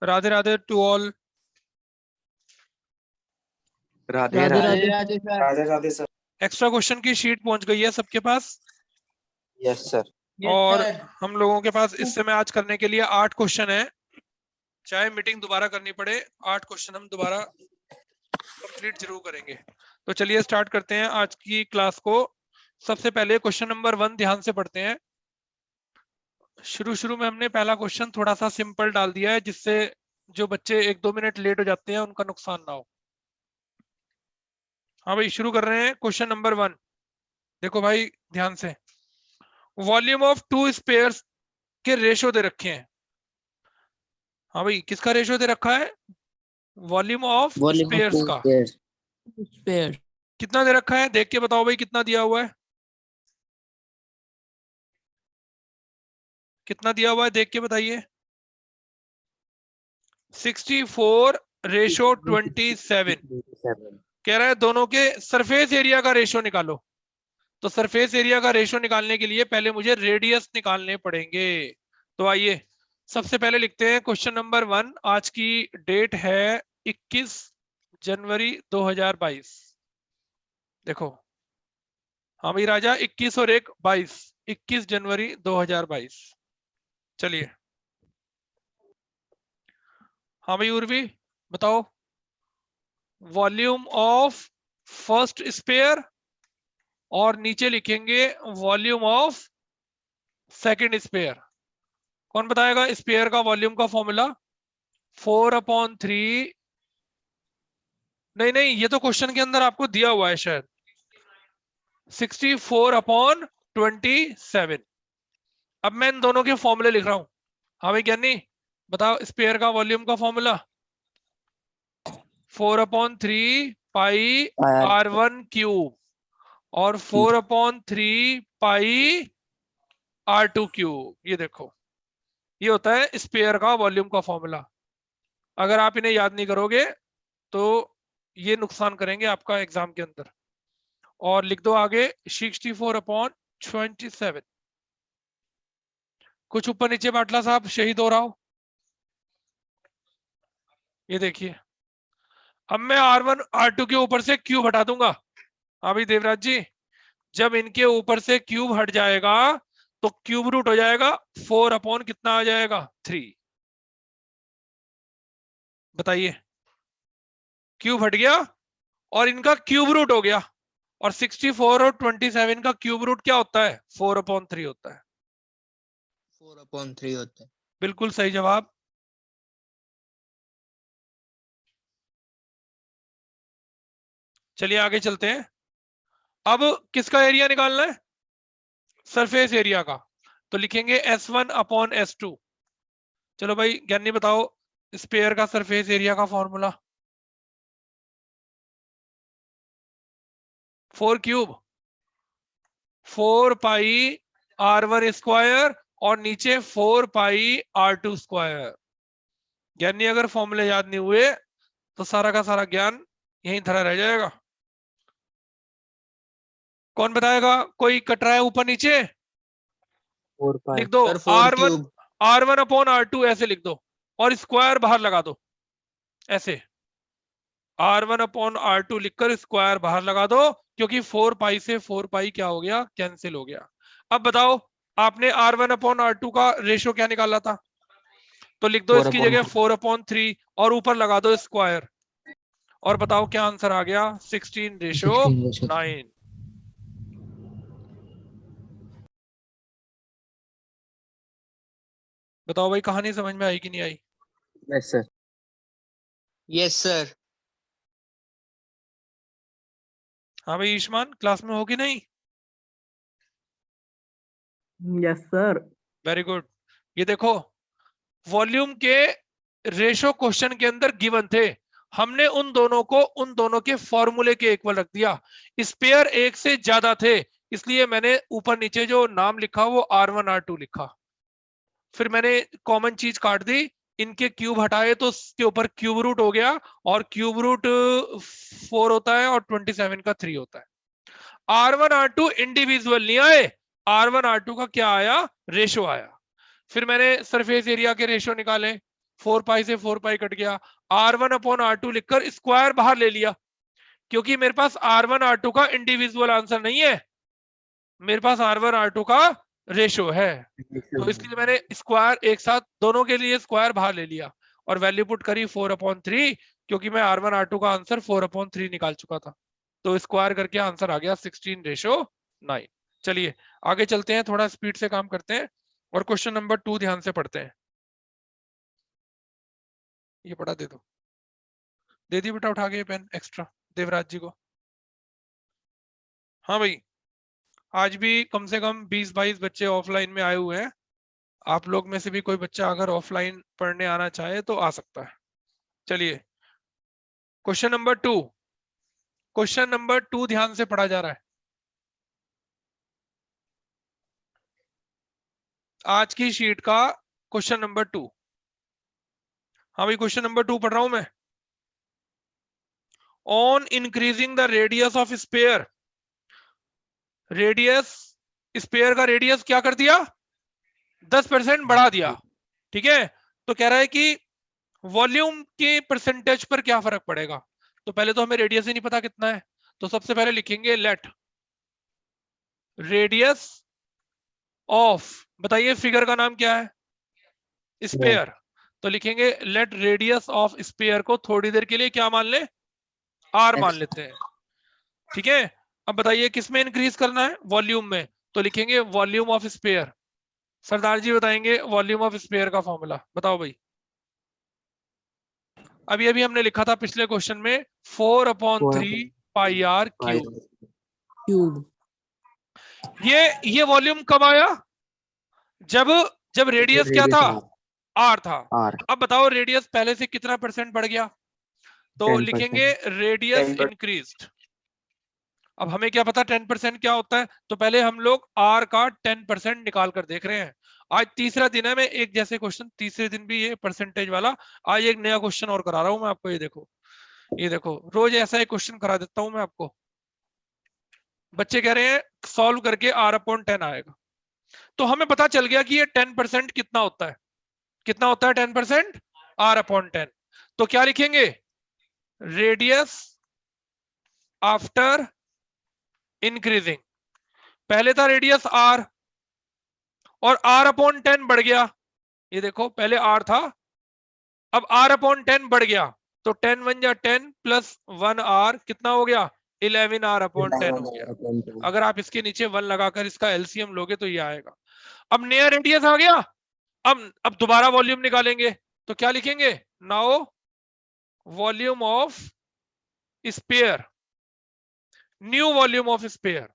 Radhe Radhe to all. Radhe Radhe Radhe. Radhe sir. Radhe Radhe sir. Extra question की sheet पहुंच गई है सबके पास। Yes sir. और हम लोगों के पास इस समय आज करने के लिए 8 क्वेश्चन है, चाहे मीटिंग दोबारा करनी पड़े 8 क्वेश्चन हम दोबारा कंप्लीट जरूर करेंगे। तो चलिए स्टार्ट करते हैं आज की क्लास को। सबसे पहले क्वेश्चन नंबर 1 ध्यान से पढ़ते हैं। शुरू में हमने पहला क्वेश्चन थोड़ा सा सिंपल डाल दिया है, जिससे जो बच्चे 1-2 मिनट लेट हो जाते हैं उनका नुकसान ना हो। हाँ भाई, शुरू कर रहे हैं क्वेश्चन नंबर 1। देखो भाई ध्यान से, वॉल्यूम ऑफ 2 स्पेयर्स के रेशो दे रखे हैं। हाँ भाई, किसका रेशो दे रखा है? वॉल्यूम ऑफ स्पेयर्स का। स्पेयर कितना दे रखा है देख के बताओ भाई, कितना दिया हुआ है? कितना दिया हुआ है देख के बताइए। 64 रेशो 27 कह रहा है दोनों के सरफेस एरिया का रेशो निकालो। तो सरफेस एरिया का रेशो निकालने के लिए पहले मुझे रेडियस निकालने पड़ेंगे। तो आइए सबसे पहले लिखते हैं क्वेश्चन नंबर 1। आज की डेट है 21 जनवरी 2022। देखो, हाँ भाई राजा, 21 और 1 22, 21 जनवरी 2022। चलिए, हाँ भाई उर्वी बताओ, वॉल्यूम ऑफ फर्स्ट स्पेयर और नीचे लिखेंगे वॉल्यूम ऑफ सेकंड स्पेयर। कौन बताएगा स्पेयर का वॉल्यूम का फॉर्मूला? 4/3। नहीं, ये तो क्वेश्चन के अंदर आपको दिया हुआ है शायद। 64/27। अब मैं इन दोनों के फॉर्मूले लिख रहा हूं। हाँ भाई ज्ञानी बताओ, स्पेयर का वॉल्यूम का फॉर्मूला 4/3 पाई R1 क्यूब और 4/3 पाई R2 क्यूब। ये देखो, ये होता है स्पेयर का वॉल्यूम का फॉर्मूला। अगर आप इन्हें याद नहीं करोगे तो ये नुकसान करेंगे आपका एग्जाम के अंदर। और लिख दो आगे 64/27। कुछ ऊपर नीचे बाटला साहब शहीद हो रहा हो। ये देखिए, अब मैं R1 R2 के ऊपर से क्यूब हटा दूंगा। हाँ भाई देवराज जी, जब इनके ऊपर से क्यूब हट जाएगा तो क्यूब रूट हो जाएगा 4 कितना आ जाएगा 3। बताइए, क्यूब हट गया और इनका क्यूब रूट हो गया। और 64 और 27 का क्यूब रूट क्या होता है? 4/3 होता है। 4/3 होता है। बिल्कुल सही जवाब। चलिए आगे चलते हैं। अब किसका एरिया निकालना है? सरफेस एरिया का। तो लिखेंगे S1/S2। चलो भाई ज्ञानी बताओ, स्पेयर का सरफेस एरिया का फॉर्मूला। 4 क्यूब 4 पाई R1 स्क्वायर और नीचे 4 पाई R2 स्क्वायर। ज्ञानी अगर फॉर्मूले याद नहीं हुए तो सारा का सारा ज्ञान यहीं धरा रह जाएगा। कौन बताएगा? कोई कट रहा है ऊपर नीचे? लिख दो सर 4 R1 क्यूब। R1/R2 ऐसे लिख दो और स्क्वायर बाहर लगा दो। ऐसे R1/R2 लिखकर स्क्वायर बाहर लगा दो, क्योंकि 4 पाई से 4 पाई क्या हो गया? कैंसिल हो गया। अब बताओ, आपने R1/R2 का रेशो क्या निकाला था? तो लिख दो इसकी जगह 4/3 और ऊपर लगा दो स्क्वायर। और बताओ क्या आंसर आ गया? 16:9। बताओ भाई, कहानी समझ में आई कि नहीं आई? Yes sir. Yes sir. हाँ भाई ईशमान, क्लास में हो कि नहीं? Yes sir. Very good. ये देखो, वॉल्यूम के रेशो क्वेश्चन के अंदर गिवन थे, हमने उन दोनों को उन दोनों के फॉर्मूले के इक्वल रख दिया। स्पेयर एक से ज्यादा थे, इसलिए मैंने ऊपर नीचे जो नाम लिखा वो R1 R2 लिखा। फिर मैंने कॉमन चीज काट दी, इनके क्यूब हटाए तो उसके ऊपर क्यूब रूट हो गया, और क्यूब रूट 4 होता है और 27 का 3 होता है। R1 R2 इंडिविजुअल नहीं आए, R1 R2 का क्या आया? रेशो आया। फिर मैंने सरफेस एरिया के रेशो निकाले, 4 पाई से 4 पाई कट गया, R1 अपॉन R2 लिखकर स्क्वायर बाहर ले लिया, क्योंकि मेरे पास R1 R2 का इंडिविजुअल आंसर नहीं है, मेरे पास R1 R2 का रेशो है, तो इसलिए मैंने स्क्वायर एक साथ दोनों के लिए स्क्वायर बाहर ले लिया और वैल्यू पुट करी 4/3, क्योंकि मैं R1 R2 का आंसर 4/3 निकाल चुका था, तो स्क्वायर करके आंसर आ गया 16:9। चलिए आगे चलते हैं, थोड़ा स्पीड से काम करते हैं और क्वेश्चन नंबर 2 ध्यान से पढ़ते हैं। ये पढ़ा दे दो, दे दी बेटा उठा के पेन एक्स्ट्रा देवराज जी को। हाँ भाई, आज भी कम से कम 20-22 बच्चे ऑफलाइन में आए हुए हैं, आप लोग में से भी कोई बच्चा अगर ऑफलाइन पढ़ने आना चाहे तो आ सकता है। चलिए क्वेश्चन नंबर 2, क्वेश्चन नंबर 2 ध्यान से पढ़ा जा रहा है। आज की शीट का क्वेश्चन नंबर 2। हाँ भाई, क्वेश्चन नंबर 2 पढ़ रहा हूं मैं। On increasing the radius of sphere, radius, sphere का रेडियस क्या कर दिया, 10% बढ़ा दिया, ठीक है। तो कह रहा है कि वॉल्यूम के परसेंटेज पर क्या फर्क पड़ेगा। तो पहले तो हमें रेडियस ही नहीं पता कितना है, तो सबसे पहले लिखेंगे लेट रेडियस ऑफ, बताइए फिगर का नाम क्या है, स्पेयर, तो लिखेंगे लेट रेडियस ऑफ स्पेयर को थोड़ी देर के लिए क्या मान ले, आर मान लेते हैं, ठीक है। अब बताइए किस में इंक्रीज करना है, वॉल्यूम में, तो लिखेंगे वॉल्यूम ऑफ स्पेयर। सरदार जी बताएंगे वॉल्यूम ऑफ स्पेयर का फॉर्मूला, बताओ भाई। अभी अभी हमने लिखा था पिछले क्वेश्चन में 4/3 पाई आर क्यूब। ये वॉल्यूम कब आया, जब जब रेडियस क्या था, आर था। अब बताओ रेडियस पहले से कितना परसेंट बढ़ गया, तो 10%। लिखेंगे रेडियस 10%। इंक्रीज्ड। अब हमें क्या पता 10% क्या होता है, तो पहले हम लोग आर का 10% निकाल कर देख रहे हैं। आज तीसरा दिन है, मैं एक जैसे क्वेश्चन तीसरे दिन भी ये परसेंटेज वाला, आज एक नया क्वेश्चन और करा रहा हूं मैं आपको। ये देखो रोज ऐसा एक क्वेश्चन करा देता हूं मैं आपको। बच्चे कह रहे हैं सॉल्व करके R/10 आएगा, तो हमें पता चल गया कि ये 10% कितना होता है, कितना होता है 10% R/10। तो क्या लिखेंगे, रेडियस आफ्टर इंक्रीजिंग, पहले था रेडियस R और R/10 बढ़ गया, ये देखो पहले R था, अब R/10 बढ़ गया, तो 10 1 जा 10 प्लस 1 R कितना हो गया, 11 R/10 हो गया। अगर आप इसके नीचे 1 लगाकर इसका एलसीएम लोगे तो ये आएगा। अब नया रेडियस आ गया, अब दोबारा वॉल्यूम निकालेंगे, तो क्या लिखेंगे, now volume of sphere, new volume of sphere.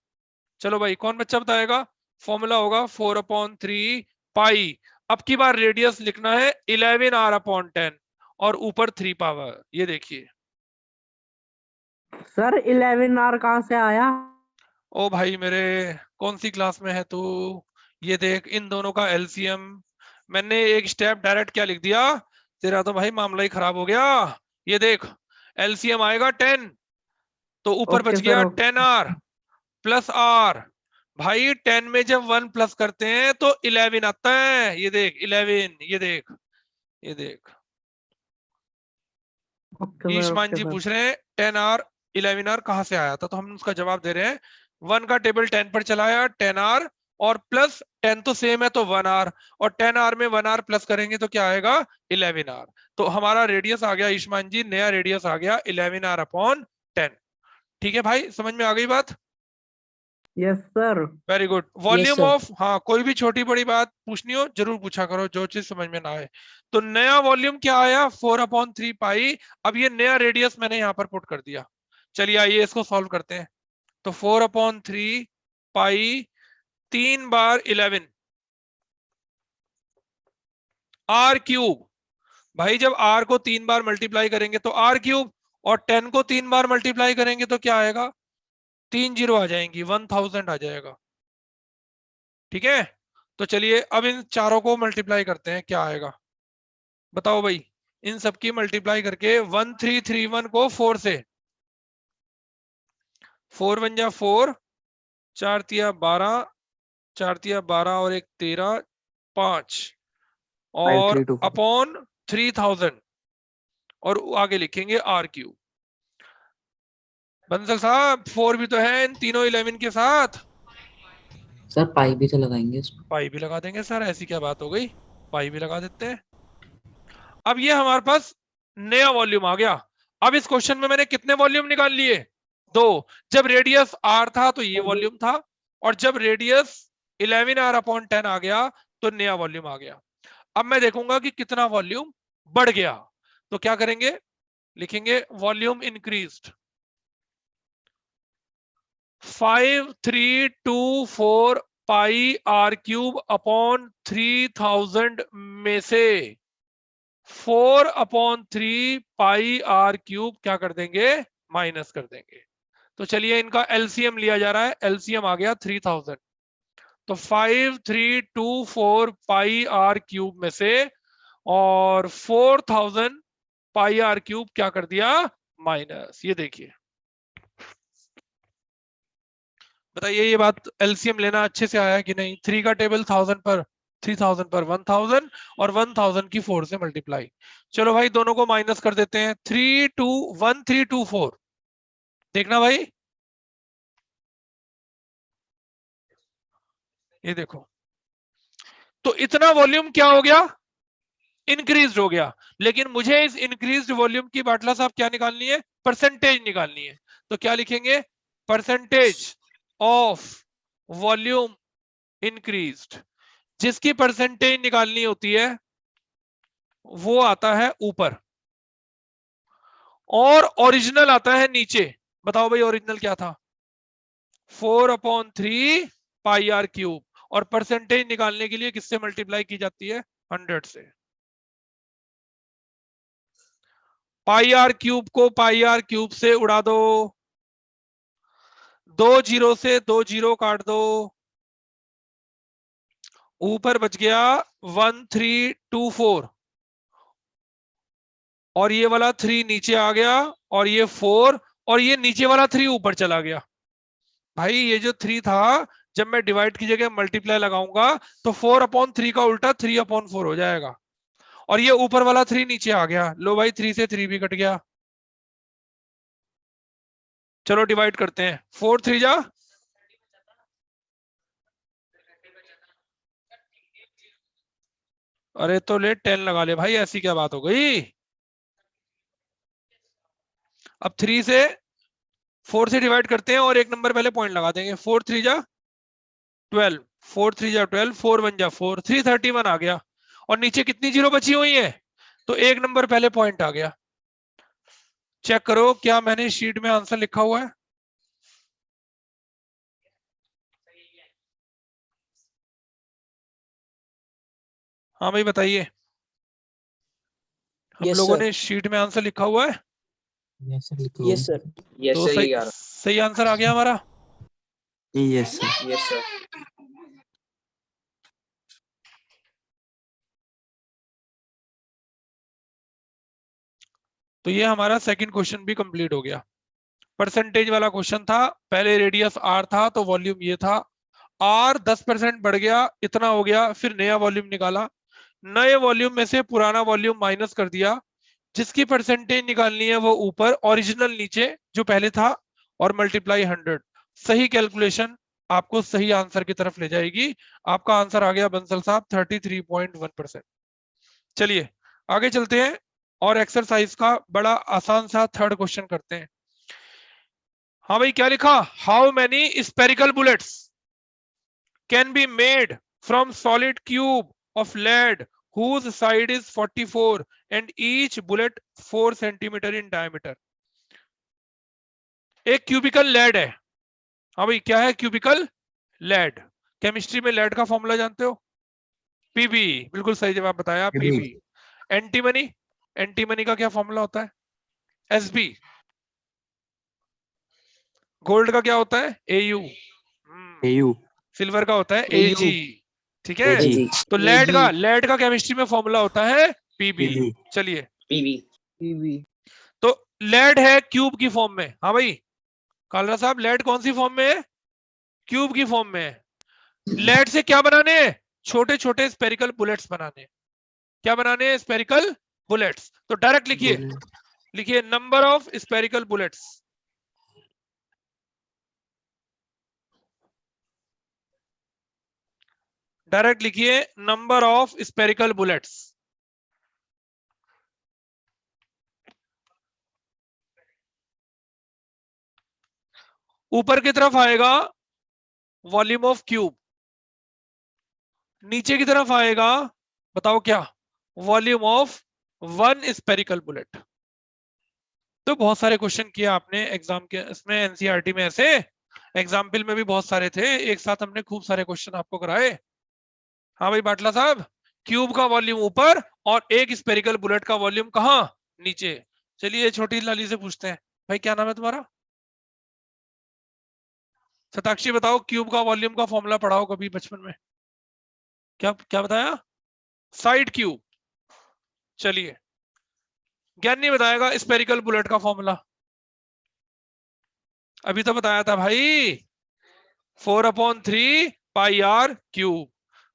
चलो भाई कौन बच्चा बताएगा, फॉर्मूला होगा 4/3 पाई, अब की बार रेडियस लिखना है 11 R/10 और ऊपर 3 पावर। ये देखिए सर 11R कहाँ से आया? ओ भाई मेरे, कौन सी क्लास में है तू, ये देख इन दोनों का एलसीएम, मैंने एक स्टेप डायरेक्ट क्या लिख दिया, तेरा तो भाई मामला ही खराब हो गया। ये देख एलसीएम आएगा 10, तो ऊपर ओके बच सर, गया ओके। 10R plus R। भाई 10 में जब 1 प्लस करते हैं तो 11 आता है, ये देख 11, ये देख, ये देख ओके सर, ईशमान ओके जी सर। पूछ रहे हैं 10R 11R कहां से आया था, तो हम उसका जवाब दे रहे हैं 1 का टेबल 10 पर चलाया 10R और प्लस 10 तो सेम है तो 1R, और 10R में 1R प्लस करेंगे तो क्या आएगा 11R। तो हमारा रेडियस आ गया ईशमान जी, नया रेडियस आ गया 11R/10। ठीक है भाई, समझ में आ गई बात, yes sir. Very good. Volume sir. Of, हाँ कोई भी छोटी बड़ी बात पूछनी हो जरूर पूछा करो, जो चीज समझ में ना आए। तो नया वॉल्यूम क्या आया 4/3 पाई, अब ये नया रेडियस मैंने यहां पर पुट कर दिया। चलिए आइए इसको सॉल्व करते हैं। तो 4/3 पाई 3 बार 11 आर क्यूब, भाई जब आर को 3 बार मल्टीप्लाई करेंगे तो आर क्यूब, और 10 को 3 बार मल्टीप्लाई करेंगे तो क्या आएगा, 3 जीरो आ जाएंगी, 1000 आ जाएगा, ठीक है। तो चलिए अब इन चारों को मल्टीप्लाई करते हैं, क्या आएगा बताओ भाई, इन सबकी मल्टीप्लाई करके 1331 को 4 से, 4 1 जा 4, 4 तिया 12, 4 तिया 12 और 1 13, 5 और 532 अपॉन 3000 और आगे लिखेंगे आर क्यूब। बंसल साहब 4 भी तो है इन तीनों 11 के साथ। सर पाई भी तो लगाएंगे इसमें। पाई भी लगा देंगे सर, ऐसी क्या बात हो गई, पाई भी लगा देते हैं। अब ये हमारे पास नया वॉल्यूम आ गया। अब इस क्वेश्चन में मैंने कितने वॉल्यूम निकाल लिए, 2। जब रेडियस आर था तो ये वॉल्यूम था, और जब रेडियस 11r/10 आ गया तो नया वॉल्यूम आ गया। अब मैं देखूंगा कि कितना वॉल्यूम बढ़ गया, तो क्या करेंगे, लिखेंगे volume increased. 5324 pi r cube upon 3000 में से 4/3 पाई आर क्यूब क्या कर देंगे, माइनस कर देंगे। तो चलिए इनका एलसीएम लिया जा रहा है, एलसीएम आ गया 3000। तो 5324 पाई आर क्यूब में से और 4000 पाई आर क्यूब क्या कर दिया, माइनस। ये देखिए, बताइए ये बात एलसीएम लेना अच्छे से आया कि नहीं। 3 का टेबल 1000 पर, 3000 पर 1000 और 1000 की 4 से मल्टीप्लाई। चलो भाई दोनों को माइनस कर देते हैं। 1324 देखना भाई, ये देखो, तो इतना वॉल्यूम क्या हो गया, इंक्रीज हो गया। लेकिन मुझे इस इंक्रीज वॉल्यूम की बाटला साहब क्या निकालनी है, परसेंटेज निकालनी है। तो क्या लिखेंगे, परसेंटेज ऑफ वॉल्यूम इंक्रीज्ड। जिसकी परसेंटेज निकालनी होती है वो आता है ऊपर और ओरिजिनल आता है नीचे। बताओ भाई ओरिजिनल क्या था, 4/3 पाई आर क्यूब, और परसेंटेज निकालने के लिए किससे मल्टीप्लाई की जाती है, 100 से। पाई आर क्यूब को पाई आर क्यूब से उड़ा दो, 2 जीरो से 2 जीरो काट दो, ऊपर बच गया 1324, और ये वाला 3 नीचे आ गया, और ये 4, और ये नीचे वाला 3 ऊपर चला गया। भाई ये जो 3 था, जब मैं डिवाइड की जगह मल्टीप्लाई लगाऊंगा तो 4/3 का उल्टा 3/4 हो जाएगा, और ये ऊपर वाला 3 नीचे आ गया। लो भाई 3 से 3 भी कट गया। चलो डिवाइड करते हैं, 4 3 जा, अरे तो ले 10 लगा ले भाई, ऐसी क्या बात हो गई। अब 3 से 4 से डिवाइड करते हैं और एक नंबर पहले पॉइंट लगा देंगे। 4 3 जा 12, 4 3 जा 12, 4 1 जा 4, 331 आ गया। और नीचे कितनी जीरो बची हुई है, तो एक नंबर पहले पॉइंट आ गया। चेक करो क्या मैंने शीट में आंसर लिखा हुआ है। हाँ भाई बताइए, हम Yes, लोगों sir. ने शीट में आंसर लिखा हुआ है, यस सर लिखो। Yes, sir. यस तो सर, सही ये आ रहा सही आंसर आ गया हमारा। Yes sir. Yes sir. तो ये हमारा सेकंड क्वेश्चन भी कंप्लीट हो गया। परसेंटेज वाला क्वेश्चन था, पहले रेडियस आर था तो वॉल्यूम ये था, आर 10% बढ़ गया, इतना हो गया, फिर नया वॉल्यूम निकाला, नए वॉल्यूम में से पुराना वॉल्यूम माइनस कर दिया, जिसकी परसेंटेज निकालनी है वो ऊपर, ओरिजिनल नीचे जो पहले था, और मल्टीप्लाई 100। सही कैलकुलेशन आपको सही आंसर की तरफ ले जाएगी। आपका आंसर आ गया बंसल साहब 33.1%। चलिए आगे चलते हैं और एक्सरसाइज का बड़ा आसान सा थर्ड क्वेश्चन करते हैं। हाँ भाई क्या लिखा, how many spherical bullets can be made from solid cube of lead whose side is 44 and each bullet 4 centimetre in diameter। एक क्यूबिकल लेड है। हाँ भाई क्या है, क्यूबिकल लेड। केमिस्ट्री में लेड का फॉर्मूला जानते हो, पीबी, बिल्कुल सही जवाब बताया, पीबी। एंटीमनी, एंटीमनी का क्या फॉर्मूला होता है, एसबी। गोल्ड का क्या होता है, एयू। एयू। सिल्वर का होता है AU। एजी। ठीक है, एजी। तो लेड का केमिस्ट्री में फॉर्मूला होता है पीबी। पीबी। चलिए, पीवी। PV। तो लेड है क्यूब की फॉर्म में। हाँ भाई कालरा साहब, लेड कौन सी फॉर्म में है, क्यूब की फॉर्म में है। लेड से क्या बनाने हैं, छोटे छोटे स्पेरिकल बुलेट्स बनाने हैं। क्या बनाने हैं, स्पेरिकल बुलेट्स। तो डायरेक्ट लिखिए, लिखिए number of spherical bullets. Direct लिखिए नंबर ऑफ स्पेरिकल बुलेट्स। ऊपर की तरफ आएगा वॉल्यूम ऑफ क्यूब, नीचे की तरफ आएगा बताओ क्या, volume of one spherical bullet. तो बहुत सारे क्वेश्चन किए आपने एग्जाम के, इसमें एनसीईआरटी में ऐसे, एग्जाम्पल में भी बहुत सारे थे, एक साथ हमने खूब सारे क्वेश्चन आपको कराए। हाँ भाई बाटला साहब, क्यूब का वॉल्यूम ऊपर और एक स्पेरिकल बुलेट का वॉल्यूम कहाँ, नीचे। चलिए छोटी लाली से पूछते हैं, भाई क्या नाम है तुम्हारा? सताक्षी बताओ, क्यूब का वॉल्यूम का फॉर्मूला पढ़ाओ कभी बचपन में, क्या क्या बताया? Side cube. चलिए ज्ञानी बताएगा स्पेरिकल बुलेट का फॉर्मूला, अभी तो बताया था भाई, 4/3 पाई आर क्यूब।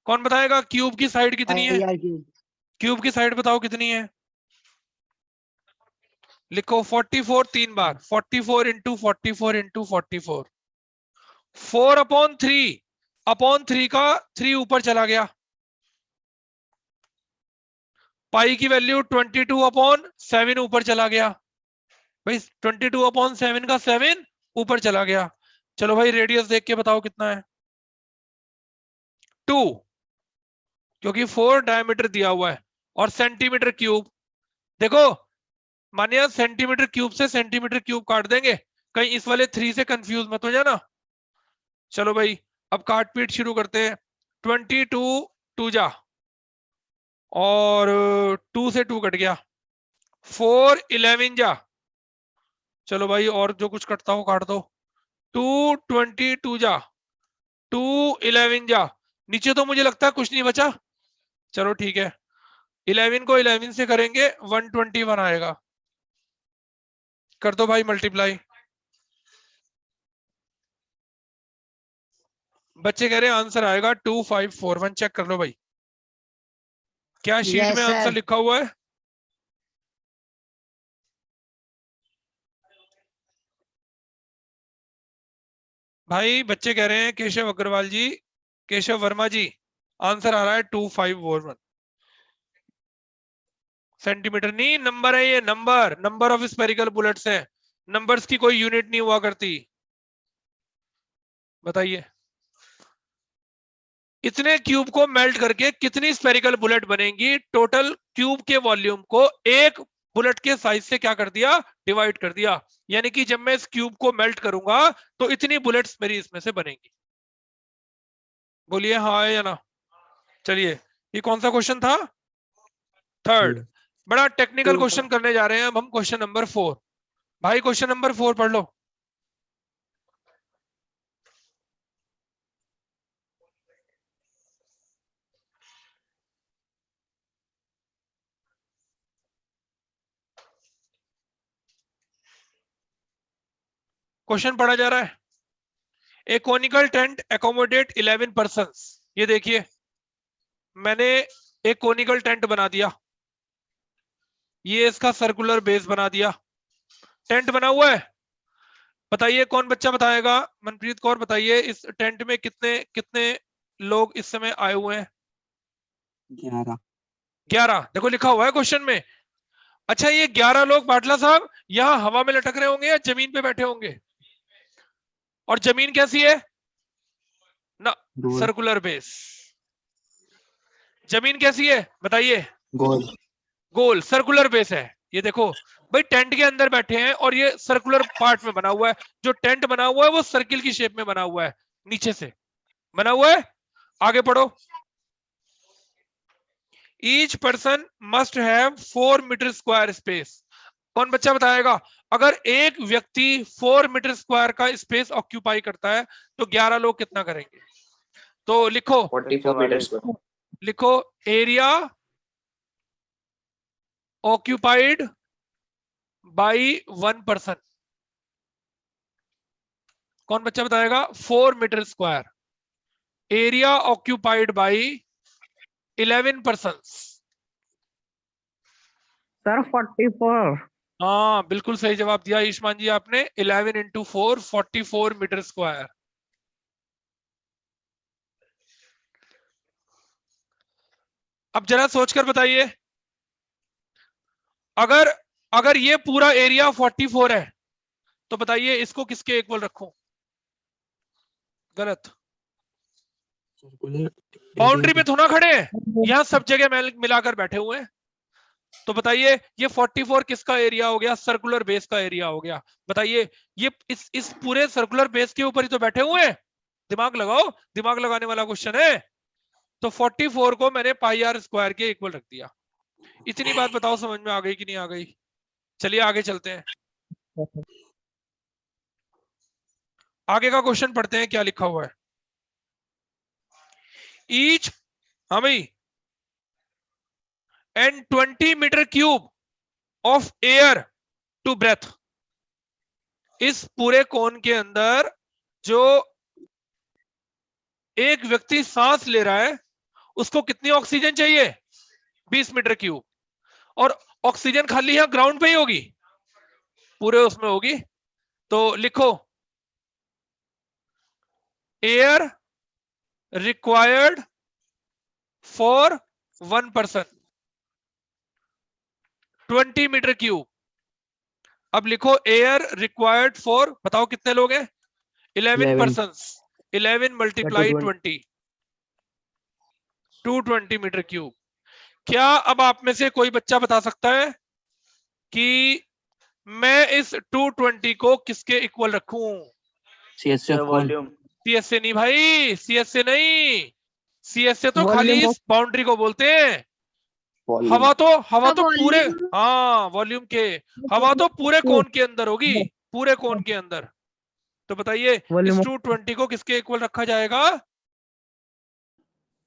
कौन बताएगा क्यूब की साइड कितनी है? क्यूब की साइड बताओ कितनी है, लिखो 44 तीन बार, 44 इंटू 44 इंटू 44, 4/3 का 3 ऊपर चला गया, पाई की वैल्यू 22/7 ऊपर चला गया भाई, 22/7 का 7 ऊपर चला गया। चलो भाई रेडियस देख के बताओ कितना है, 2, क्योंकि 4 डायमीटर दिया हुआ है, और सेंटीमीटर क्यूब, देखो मानिए सेंटीमीटर क्यूब से सेंटीमीटर क्यूब काट देंगे, कहीं इस वाले 3 से कंफ्यूज मत हो जाना। चलो भाई अब काट पीट शुरू करते हैं, 22 2 जा, और 2 से 2 कट गया, 4 11 जा, चलो भाई और जो कुछ कटता हो काट दो, 2 22 जा, 2 11 जा, नीचे तो मुझे लगता है कुछ नहीं बचा। चलो ठीक है, 11 को 11 से करेंगे 121 आएगा, कर दो भाई मल्टीप्लाई। बच्चे कह रहे हैं आंसर आएगा 2541, चेक कर लो भाई, क्या शीट Yes, में आंसर sir. लिखा हुआ है? भाई बच्चे कह रहे हैं केशव अग्रवाल जी, केशव वर्मा जी, आंसर आ रहा है 2541 सेंटीमीटर, नहीं नंबर है ये, number, number of spherical bullets है, नंबर्स की कोई यूनिट नहीं हुआ करती। बताइए इतने क्यूब को मेल्ट करके कितनी स्पेरिकल बुलेट बनेंगी, टोटल क्यूब के वॉल्यूम को एक बुलेट के साइज से क्या कर दिया, डिवाइड कर दिया, यानी कि जब मैं इस क्यूब को मेल्ट करूंगा तो इतनी बुलेट्स मेरी इसमें से बनेंगी। बोलिए हाँ है या ना। चलिए ये कौन सा क्वेश्चन था? थर्ड। बड़ा टेक्निकल क्वेश्चन करने जा रहे हैं अब हम, क्वेश्चन नंबर 4। भाई क्वेश्चन नंबर 4 पढ़ लो। क्वेश्चन पढ़ा जा रहा है, ए कोनिकल टेंट एकोमोडेट 11 पर्सन्स। ये देखिए मैंने एक कोनिकल टेंट बना दिया, ये इसका सर्कुलर बेस बना दिया, टेंट बना हुआ है। बताइए कौन बच्चा बताएगा, मनप्रीत कौर बताइए इस टेंट में कितने कितने लोग इस समय आए हुए हैं? 11 देखो लिखा हुआ है क्वेश्चन में। अच्छा ये 11 लोग बाटला साहब यहाँ हवा में लटक रहे होंगे या जमीन पे बैठे होंगे? और जमीन कैसी है ना, सर्कुलर बेस। जमीन कैसी है बताइए? गोल। गोल, सर्कुलर बेस है। ये देखो भाई टेंट के अंदर बैठे हैं और ये सर्कुलर पार्ट में बना हुआ है, जो टेंट बना हुआ है वो सर्किल की शेप में बना हुआ है, नीचे से बना हुआ है। आगे पढ़ो, each person must have 4 metre square space. कौन बच्चा बताएगा अगर एक व्यक्ति 4 मीटर स्क्वायर का स्पेस ऑक्यूपाई करता है तो 11 लोग कितना करेंगे? तो लिखो 44 मीटर स्क्वायर, लिखो एरिया occupied by 1 person। कौन बच्चा बताएगा? 4 metre square area occupied by 11 persons। Sir 44। हाँ बिल्कुल सही जवाब दिया ईशमान जी आपने। 11 इंटू 4 44 मीटर स्क्वायर। अब जरा सोचकर बताइए, अगर अगर ये पूरा एरिया 44 है तो बताइए इसको किसके इक्वल रखूं? गलत। सर्कुलर बाउंड्री पे थोड़ा खड़े हैं, यहां सब जगह मिलाकर बैठे हुए हैं। तो बताइए ये 44 किसका एरिया हो गया? सर्कुलर बेस का एरिया हो गया। बताइए ये इस पूरे सर्कुलर बेस के ऊपर ही तो बैठे हुए हैं। दिमाग लगाओ, दिमाग लगाने वाला क्वेश्चन है। तो 44 को मैंने पाई आर स्क्वायर के इक्वल रख दिया। इतनी बात बताओ समझ में आ गई कि नहीं आ गई? चलिए आगे चलते हैं, आगे का क्वेश्चन पढ़ते हैं क्या लिखा हुआ है। ईच, हाँ भाई, and 20 metre cube of air to breathe. इस पूरे कोन के अंदर जो एक व्यक्ति सांस ले रहा है उसको कितनी ऑक्सीजन चाहिए? 20 मीटर क्यूब। और ऑक्सीजन खाली यहां ग्राउंड पे ही होगी, पूरे उसमें होगी। तो लिखो air required for 1 person 20 metre cube. अब लिखो एयर रिक्वायर्ड फॉर, बताओ कितने लोग हैं? 11 पर्सन। 11 multiply 20, 220 metre cube. क्या अब आप में से कोई बच्चा बता सकता है कि मैं इस 220 को किसके इक्वल रखूं? सीएस ऑफ कौन? सीएस से नहीं भाई, सीएस से नहीं। सीएस से तो Volume खाली of- इस बाउंड्री को बोलते हैं। हवा तो पूरे, हाँ वॉल्यूम के, हवा तो पूरे कोन के अंदर होगी, पूरे कोन के अंदर। तो बताइए इस Volume of- 220 को किसके इक्वल रखा जाएगा?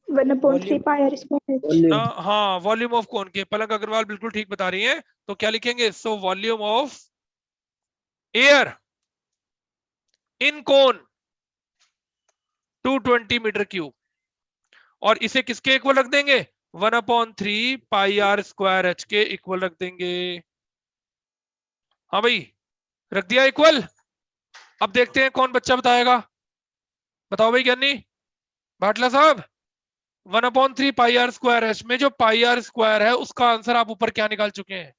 1/3 पाई आर स्क्वायर। हाँ वॉल्यूम ऑफ कोन के। पलक अग्रवाल बिल्कुल ठीक बता रही हैं। तो क्या लिखेंगे? So volume of air in cone 220 metre cube. और इसे किसके इक्वल रख देंगे? 1/3 पाई आर स्क्वायर एच के इक्वल रख देंगे। हाँ भाई रख दिया इक्वल। अब देखते हैं कौन बच्चा बताएगा। बताओ भाई ज्ञानी भाटला साहब। 1/3 पाई आर स्क्वायर एच में जो पाई आर स्क्वायर है उसका आंसर आप ऊपर क्या निकाल चुके हैं?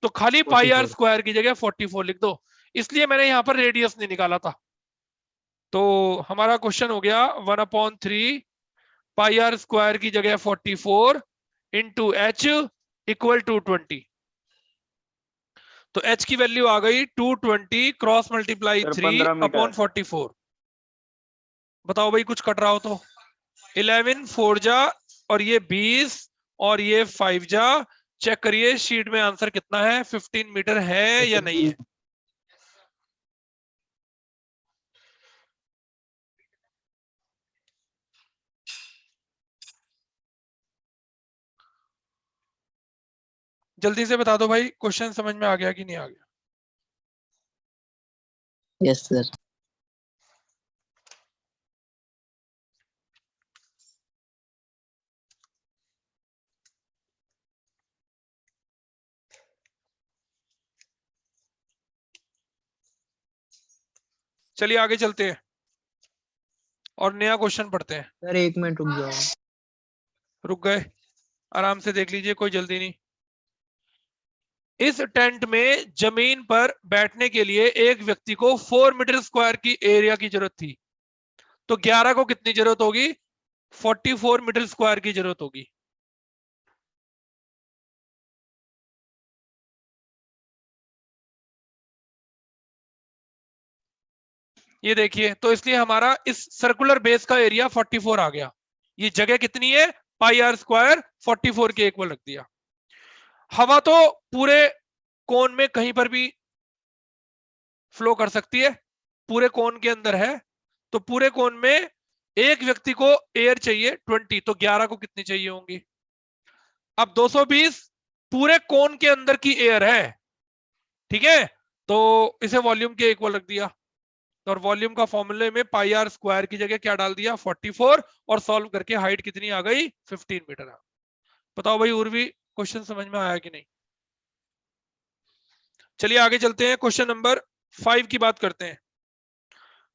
तो खाली पाई आर स्क्वायर की जगह 44 लिख दो। इसलिए मैंने यहां पर रेडियस नहीं निकाला था। तो हमारा क्वेश्चन हो गया 1/3 पाई आर स्क्वायर की जगह 44 इंटू एच इक्वल टू 20। तो एच की वैल्यू आ गई 220 क्रॉस मल्टीप्लाई 3/44। बताओ भाई कुछ कट रहा हो तो। 11 4 जा और ये 20 और ये 5 जा। चेक करिए शीट में आंसर कितना है, 15 मीटर है या नहीं है? जल्दी से बता दो भाई, क्वेश्चन समझ में आ गया कि नहीं आ गया? Yes sir. चलिए आगे चलते हैं और नया क्वेश्चन पढ़ते हैं। सर 1 मिनट रुक जाओ। रुक गए, आराम से देख लीजिए, कोई जल्दी नहीं। इस टेंट में जमीन पर बैठने के लिए एक व्यक्ति को 4 मीटर स्क्वायर की एरिया की जरूरत थी। तो 11 को कितनी जरूरत होगी? 44 मीटर स्क्वायर की जरूरत होगी। ये देखिए, तो इसलिए हमारा इस सर्कुलर बेस का एरिया 44 आ गया। ये जगह कितनी है? पाई आर स्क्वायर 44 के इक्वल रख दिया। हवा तो पूरे कोन में कहीं पर भी फ्लो कर सकती है, पूरे कोन के अंदर है। तो पूरे कोन में एक व्यक्ति को एयर चाहिए 20, तो 11 को कितनी चाहिए होंगी? अब 220 पूरे कोन के अंदर की एयर है, ठीक है। तो इसे वॉल्यूम के इक्वल रख दिया। और वॉल्यूम का फॉर्मूले में पाई आर स्क्वायर की जगह क्या डाल दिया? 44। और सॉल्व करके हाइट कितनी आ गई? 15 मीटर। बताओ भाई उर्वी, क्वेश्चन समझ में आया कि नहीं? चलिए आगे चलते हैं, क्वेश्चन नंबर 5 की बात करते हैं।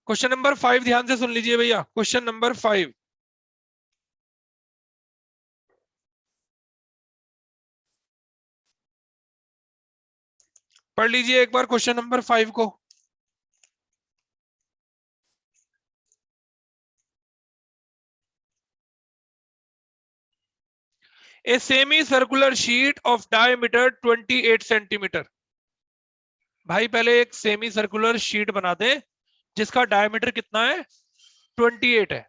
क्वेश्चन नंबर 5 ध्यान से सुन लीजिए भैया, क्वेश्चन नंबर 5। पढ़ लीजिए एक बार क्वेश्चन नंबर 5 को। A semi-circular sheet of diameter 28 centimetre. भाई पहले एक सेमी सर्कुलर शीट बना दे जिसका डायमीटर कितना है, 28 है।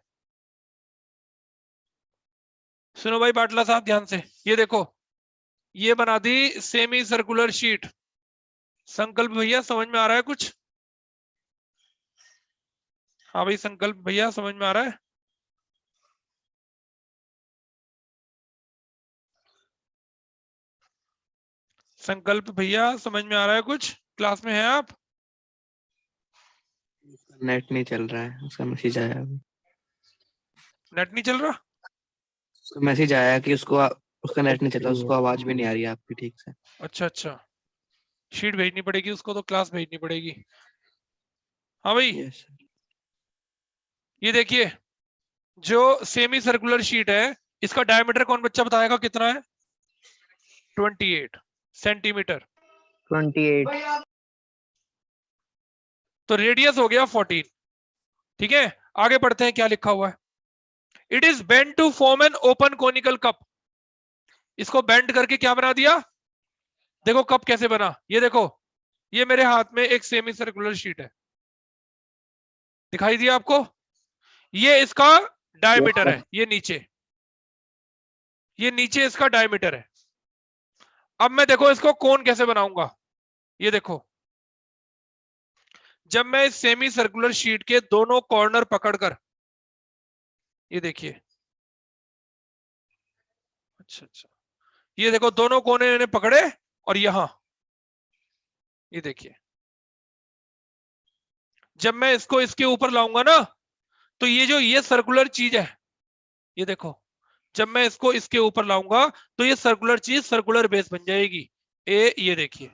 सुनो भाई बाटला साहब ध्यान से, ये देखो ये बना दी सेमी सर्कुलर शीट। संकल्प भैया समझ में आ रहा है कुछ? हाँ भाई संकल्प भैया समझ में आ रहा है? संकल्प भैया समझ में आ रहा है कुछ? क्लास में है आप? नेट नहीं चल रहा है, उसका मैसेज आया अभी। नेट नहीं चल रहा? उसका मैसेज आया कि उसका नेट नहीं चल रहा, उसको आवाज भी नहीं आ रही है आपकी ठीक से। अच्छा अच्छा, शीट भेजनी पड़ेगी उसको, तो क्लास भेजनी पड़ेगी। हाँ भाई यस ये देखिए जो सेमी सर्कुलर शीट है इसका डायमीटर कौन बच्चा बताएगा कितना है? 28 सेंटीमीटर। 28। तो रेडियस हो गया 14। ठीक है आगे बढ़ते हैं, क्या लिखा हुआ है? It is bend to form an open conical cup. इसको बेंड करके क्या बना दिया? देखो कप कैसे बना, ये देखो ये मेरे हाथ में एक सेमी सर्कुलर शीट है, दिखाई दिया आपको? ये इसका डायमीटर है, ये नीचे इसका डायमीटर है। अब मैं देखो इसको कोन कैसे बनाऊंगा, ये देखो जब मैं इस सेमी सर्कुलर शीट के दोनों कॉर्नर पकड़कर, ये देखिए अच्छा अच्छा, ये देखो दोनों कोने मैंने पकड़े और यहां ये देखिए जब मैं इसको इसके ऊपर लाऊंगा ना तो ये जो ये सर्कुलर चीज है, ये देखो जब मैं इसको इसके ऊपर लाऊंगा तो ये सर्कुलर चीज सर्कुलर बेस बन जाएगी। ये देखिए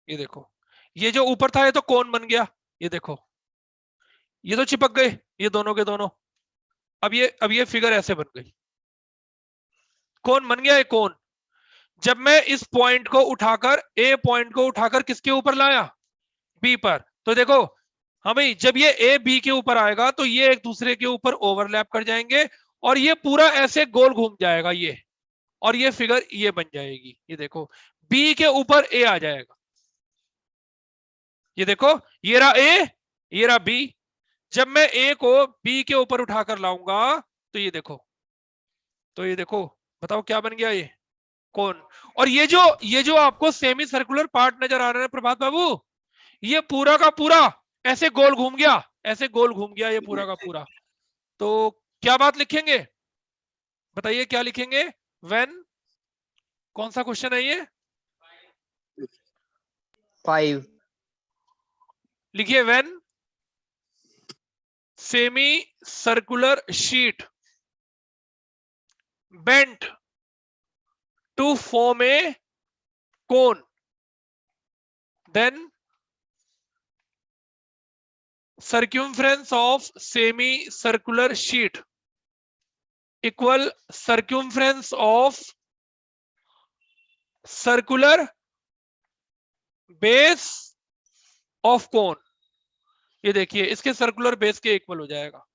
ये देखो ये जो ऊपर था ये तो कोन बन गया, ये देखो ये तो चिपक गए ये दोनों के दोनों। अब ये फिगर ऐसे बन गई, कोन बन गया ये कोन। जब मैं इस पॉइंट को उठाकर ए पॉइंट को उठाकर किसके ऊपर लाया? बी पर। तो देखो हाँ भाई जब ये ए बी के ऊपर आएगा तो ये एक दूसरे के ऊपर ओवरलैप कर जाएंगे और ये पूरा ऐसे गोल घूम जाएगा ये, और ये फिगर ये बन जाएगी। ये देखो बी के ऊपर ए आ जाएगा, ये देखो ये रहा ए ये रहा बी। जब मैं ए को बी के ऊपर उठाकर लाऊंगा तो ये देखो बताओ क्या बन गया ये कोन। और ये जो आपको सेमी सर्कुलर पार्ट नजर आ रहा है प्रभात बाबू, ये पूरा का पूरा ऐसे गोल घूम गया, ऐसे गोल घूम गया ये पूरा का पूरा। तो क्या बात लिखेंगे बताइए, क्या लिखेंगे? व्हेन, कौन सा क्वेश्चन है ये? 5। लिखिए when semi circular sheet bent to form a cone then circumference of semi-circular sheet equal circumference of circular base of cone। ये देखिए इसके सर्कुलर बेस के इक्वल हो जाएगा।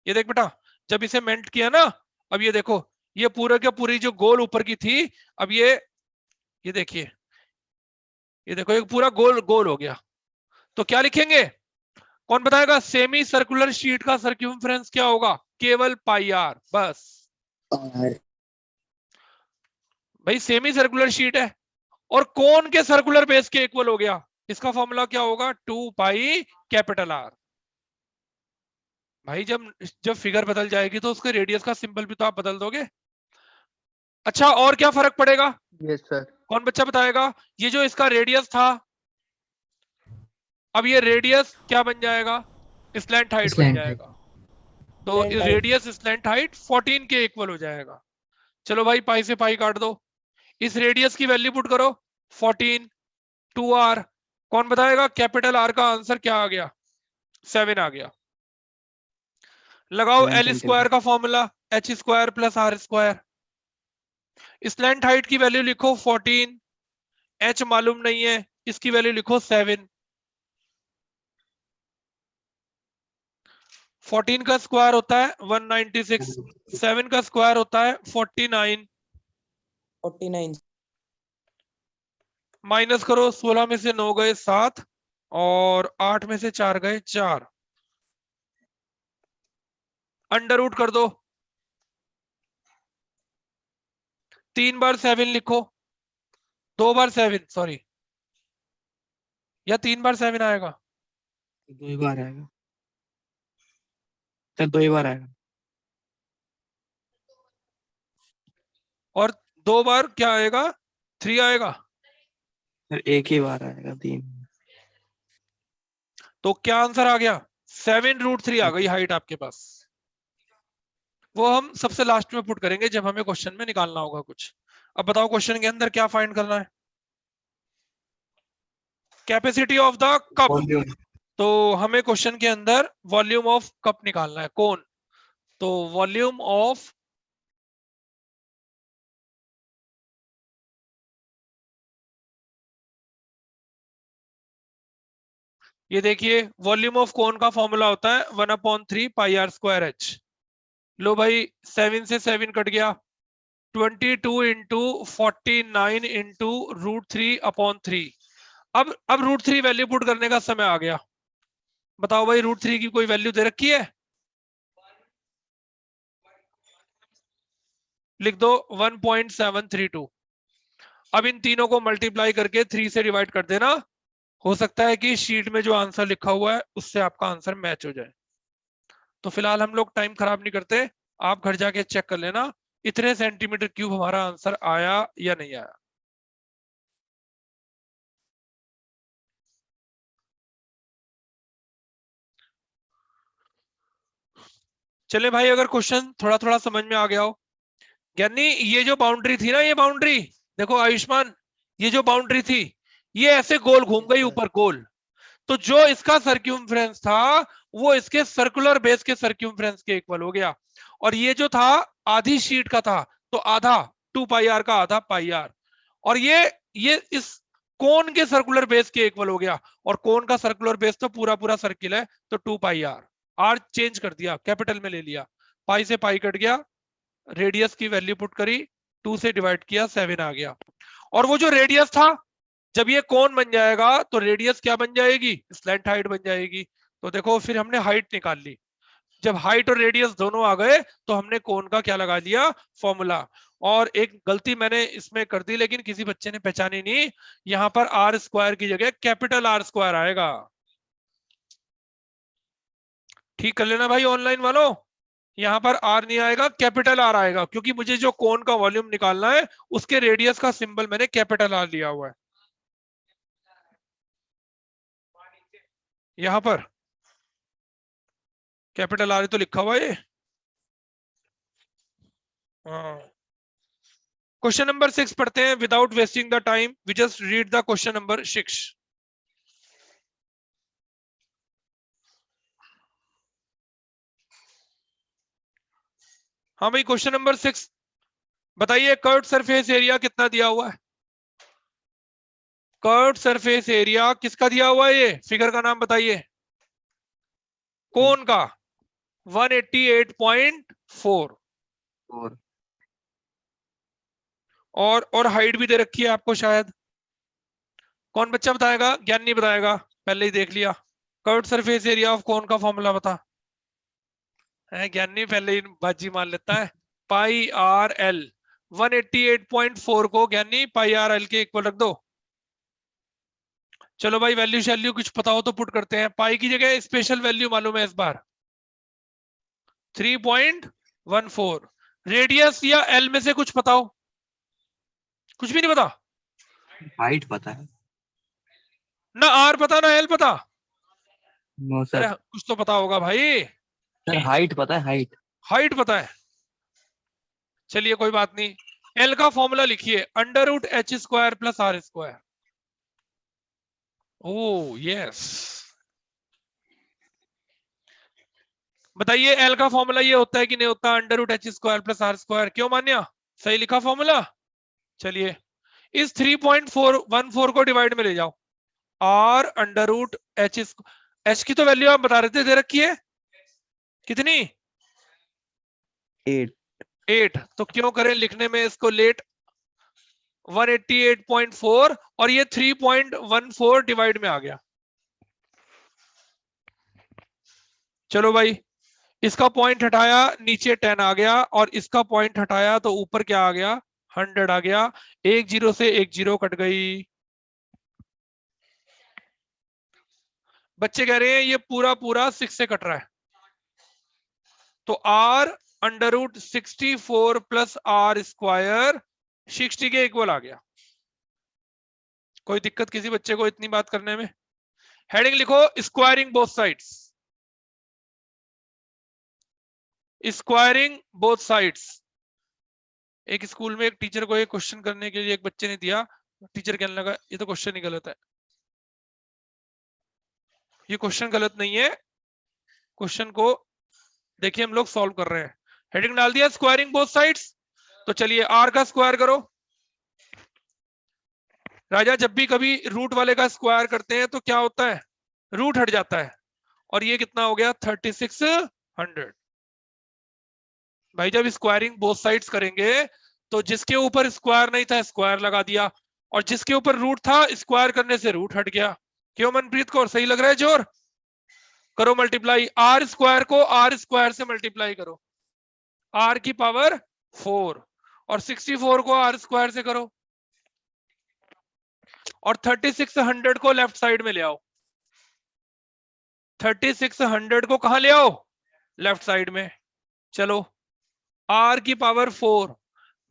ये देख बेटा जब इसे मेंट किया ना, अब ये देखो ये पूरा क्या पूरी जो गोल ऊपर की थी, अब ये देखिए ये देखो एक पूरा गोल गोल हो गया। तो क्या लिखेंगे, कौन बताएगा? सेमी सर्कुलर शीट का सर्क्यूमफ्रेंस क्या होगा? केवल पाई आर, बस। भाई सेमी सर्कुलर शीट है और कोन के सर्कुलर बेस के इक्वल हो गया, इसका फॉर्मूला क्या होगा? 2 पाई कैपिटल आर। भाई जब फिगर बदल जाएगी तो उसके रेडियस का सिंबल भी तो आप बदल दोगे। अच्छा और क्या फर्क पड़ेगा? Yes sir. कौन बच्चा बताएगा? ये जो इसका रेडियस था, अब ये रेडियस क्या बन जाएगा? स्लैंट हाइट बन जाएगा। तो रेडियस स्लैंट हाइट 14 के इक्वल हो जाएगा। चलो भाई पाई से पाई काट दो, इस रेडियस की वैल्यू पुट करो 14, 2r। कौन बताएगा कैपिटल आर का आंसर क्या आ गया? 7 आ गया। लगाओ 7 एल स्क्वायर सेंटीमीटर। का formula, h square plus r square. Slant height की वैल्यू लिखो 14, एच मालूम नहीं है, इसकी वैल्यू लिखो 7। 14 का स्क्वायर होता है 196, 7 का स्क्वायर होता है 49। 49। माइनस करो, 16 में से 9 गए 7 और 8 में से 4 गए 4। अंडर रूट कर दो, 3 बार 7 लिखो, 2 बार 7 सॉरी, या 3 बार 7 आएगा? 2 ही बार आएगा सर, 2 ही बार आएगा। और 2 बार क्या आएगा? 3 आएगा। सर 1 ही बार आएगा 3। तो क्या आंसर आ गया? 7√3 आ गई हाइट आपके पास। वो हम सबसे लास्ट में पुट करेंगे जब हमें क्वेश्चन में निकालना होगा कुछ। अब बताओ क्वेश्चन के अंदर क्या फाइंड करना है? Capacity of the cup. Volume. तो हमें क्वेश्चन के अंदर वॉल्यूम ऑफ कप निकालना है। कौन? तो वॉल्यूम ऑफ ये देखिए, वॉल्यूम ऑफ कोन का फॉर्मूला होता है 1/3 पाई आर स्क्वायर एच। लो भाई 7 से 7 कट गया, 22 इंटू 49 इंटू √3/3। अब √3 वैल्यू पुट करने का समय आ गया। बताओ भाई √3 की कोई वैल्यू दे रखी है? लिख दो 1.732। अब इन तीनों को मल्टीप्लाई करके 3 से डिवाइड कर देना। हो सकता है कि शीट में जो आंसर लिखा हुआ है उससे आपका आंसर मैच हो जाए। तो फिलहाल हम लोग टाइम खराब नहीं करते, आप घर जाके चेक कर लेना इतने सेंटीमीटर क्यूब हमारा आंसर आया या नहीं आया। चले भाई, अगर क्वेश्चन थोड़ा थोड़ा समझ में आ गया हो, यानी ये जो बाउंड्री थी ना, ये बाउंड्री देखो आयुष्मान, ये जो बाउंड्री थी ये ऐसे गोल घूम गई ऊपर गोल। तो जो इसका सर्क्यूमफ्रेंस था वो इसके सर्कुलर बेस के सर्क्यूमफ्रेंस के इक्वल हो गया। और ये जो था आधी शीट का था, तो आधा 2 पाई आर का आधा पाई आर। और ये इस कोन के सर्कुलर बेस के इक्वल हो गया। और कोन का सर्कुलर बेस तो पूरा पूरा सर्किल है, तो 2 पाई आर। आर चेंज कर दिया, कैपिटल में ले लिया, पाई से पाई कट गया, रेडियस की वैल्यू पुट करी, 2 से डिवाइड किया, 7 आ गया। और वो जो रेडियस था, जब ये कोन बन जाएगा तो रेडियस क्या बन जाएगी? स्लैंट हाइट बन जाएगी। तो देखो फिर हमने हाइट निकाल ली। जब हाइट और रेडियस दोनों आ गए तो हमने कोन का क्या लगा दिया? फॉर्मूला। और एक गलती मैंने इसमें कर दी लेकिन किसी बच्चे ने पहचानी नहीं, यहां पर आर स्क्वायर की जगह कैपिटल आर स्क्वायर आएगा। ठीक कर लेना भाई ऑनलाइन वालों, यहां पर आर नहीं आएगा, कैपिटल आर आएगा, क्योंकि मुझे जो कोन का वॉल्यूम निकालना है उसके रेडियस का सिंबल मैंने कैपिटल आर लिया हुआ है। यहां पर कैपिटल आर तो लिखा हुआ है। क्वेश्चन नंबर 6 पढ़ते हैं without wasting the time, we just read the question number 6। हाँ भाई क्वेश्चन नंबर 6 बताइए, कर्व्ड सरफेस एरिया कितना दिया हुआ है? कर्व्ड सरफेस एरिया किसका दिया हुआ है? ये फिगर का नाम बताइए। कौन का? 188.4। और हाइट भी दे रखी है आपको शायद। कौन बच्चा बताएगा? ज्ञानी बताएगा, पहले ही देख लिया। कर्व्ड सरफेस एरिया ऑफ कौन का फॉर्मूला बता है? ज्ञानी पहले ही बाजी मार लेता है। पाई आर एल, 188.4 को ज्ञानी पाई आर एल के इक्वल रख दो। चलो भाई वैल्यू शैल्यू कुछ पता हो तो पुट करते हैं। पाई की जगह स्पेशल वैल्यू मालूम है इस बार 3.14। रेडियस या एल में से कुछ पता हो? कुछ भी नहीं पता? हाइट पता है। ना आर पता ना एल पता? नो अरे सर। कुछ तो पता होगा भाई। सर हाइट पता है, हाइट। हाइट पता है? चलिए कोई बात नहीं, एल का फॉर्मूला लिखिए, √h² + r²। ओ यस, बताइए एल का फॉर्मूला ये होता है कि नहीं होता, √h² + r²। क्यों मान्या, सही लिखा फॉर्मूला। चलिए इस 3.414 को डिवाइड में ले जाओ, r √h, h की तो वैल्यू आप बता रहे थे, दे रखी है कितनी, 8। तो क्यों करें लिखने में इसको लेट, 188.4 और ये 3.14 डिवाइड में आ गया। चलो भाई, इसका पॉइंट हटाया नीचे 10 आ गया, और इसका पॉइंट हटाया तो ऊपर क्या आ गया, 100 आ गया। एक जीरो से एक जीरो कट गई। बच्चे कह रहे हैं ये पूरा पूरा 6 से कट रहा है, तो r √64 + r², 60 के इक्वल आ गया। कोई दिक्कत किसी बच्चे को इतनी बात करने में? हेडिंग लिखो, squaring both sides, squaring both sides. एक स्कूल में एक टीचर को एक क्वेश्चन करने के लिए एक बच्चे ने दिया, टीचर कहने लगा ये तो क्वेश्चन ही गलत है। ये क्वेश्चन गलत नहीं है, क्वेश्चन को देखिए हम लोग सॉल्व कर रहे हैं। हेडिंग डाल दिया स्क्वायरिंग बोथ साइड्स, तो चलिए r का स्क्वायर करो। राजा, जब भी कभी रूट वाले का स्क्वायर करते हैं तो क्या होता है, रूट हट जाता है, और ये कितना हो गया, 3600। भाई जब स्क्वायरिंग बोथ साइड्स करेंगे तो जिसके ऊपर स्क्वायर नहीं था स्क्वायर लगा दिया, और जिसके ऊपर रूट था स्क्वायर करने से रूट हट गया। क्यों मनप्रीत कौर, सही लग रहा है जोर? करो मल्टीप्लाई, r² को r² से मल्टीप्लाई करो, r की पावर 4, और 64 को r² से करो, और 3600 को लेफ्ट साइड में ले आओ। 3600 को कहां ले आओ, लेफ्ट साइड में। चलो r की पावर 4,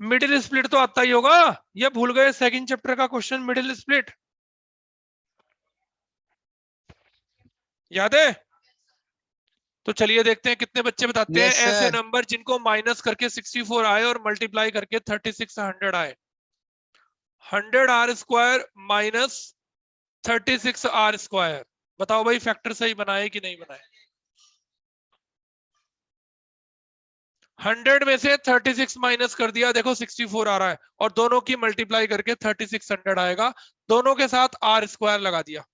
मिडिल स्प्लिट तो आता ही होगा, ये भूल गए सेकंड चैप्टर का क्वेश्चन, मिडिल स्प्लिट याद है? तो चलिए देखते हैं कितने बच्चे बताते Yes, हैं ऐसे sir. नंबर जिनको माइनस करके 64 आए और मल्टीप्लाई करके 3600 आए। 100r² minus 36r²। बताओ भाई फैक्टर सही बनाए कि नहीं बनाए? 100 में से 36 माइनस कर दिया, देखो 64 आ रहा है, और दोनों की मल्टीप्लाई करके 3600 आएगा, दोनों के साथ r² लगा दिया।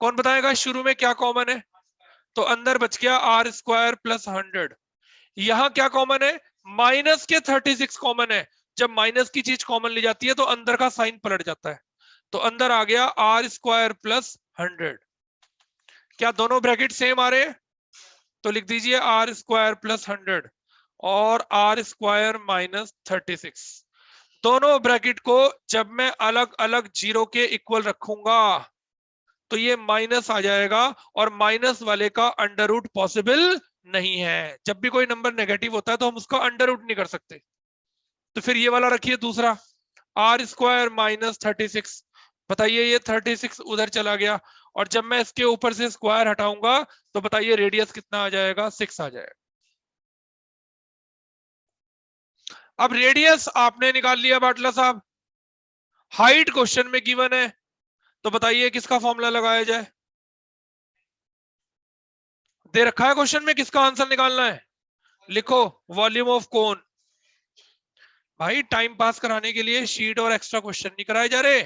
कौन बताएगा शुरू में क्या कॉमन है? तो अंदर बच गया r² + 100। यहां क्या कॉमन है, माइनस के 36 कॉमन है। जब माइनस की चीज कॉमन ली जाती है तो अंदर का साइन पलट जाता है, तो अंदर आ गया r² + 100। क्या दोनों ब्रैकेट सेम आ रहे हैं? तो लिख दीजिए r² + 100 और r² माइनस 36। दोनों ब्रैकेट को जब मैं अलग अलग जीरो के इक्वल रखूंगा तो ये माइनस आ जाएगा, और माइनस वाले का अंडर रूट पॉसिबल नहीं है। जब भी कोई नंबर नेगेटिव होता है तो हम उसका अंडर रूट नहीं कर सकते। तो फिर ये वाला रखिए दूसरा, r² माइनस 36। बताइए ये 36 उधर चला गया, और जब मैं इसके ऊपर से स्क्वायर हटाऊंगा तो बताइए रेडियस कितना आ जाएगा, 6 आ जाएगा। अब रेडियस आपने निकाल लिया बाटला साहब, हाइट क्वेश्चन में गिवन है, तो बताइए किसका फॉर्मूला लगाया जाए? दे रखा है क्वेश्चन में, किसका आंसर निकालना है? लिखो वॉल्यूम ऑफ कोन। भाई टाइम पास कराने के लिए शीट और एक्स्ट्रा क्वेश्चन नहीं कराए जा रहे,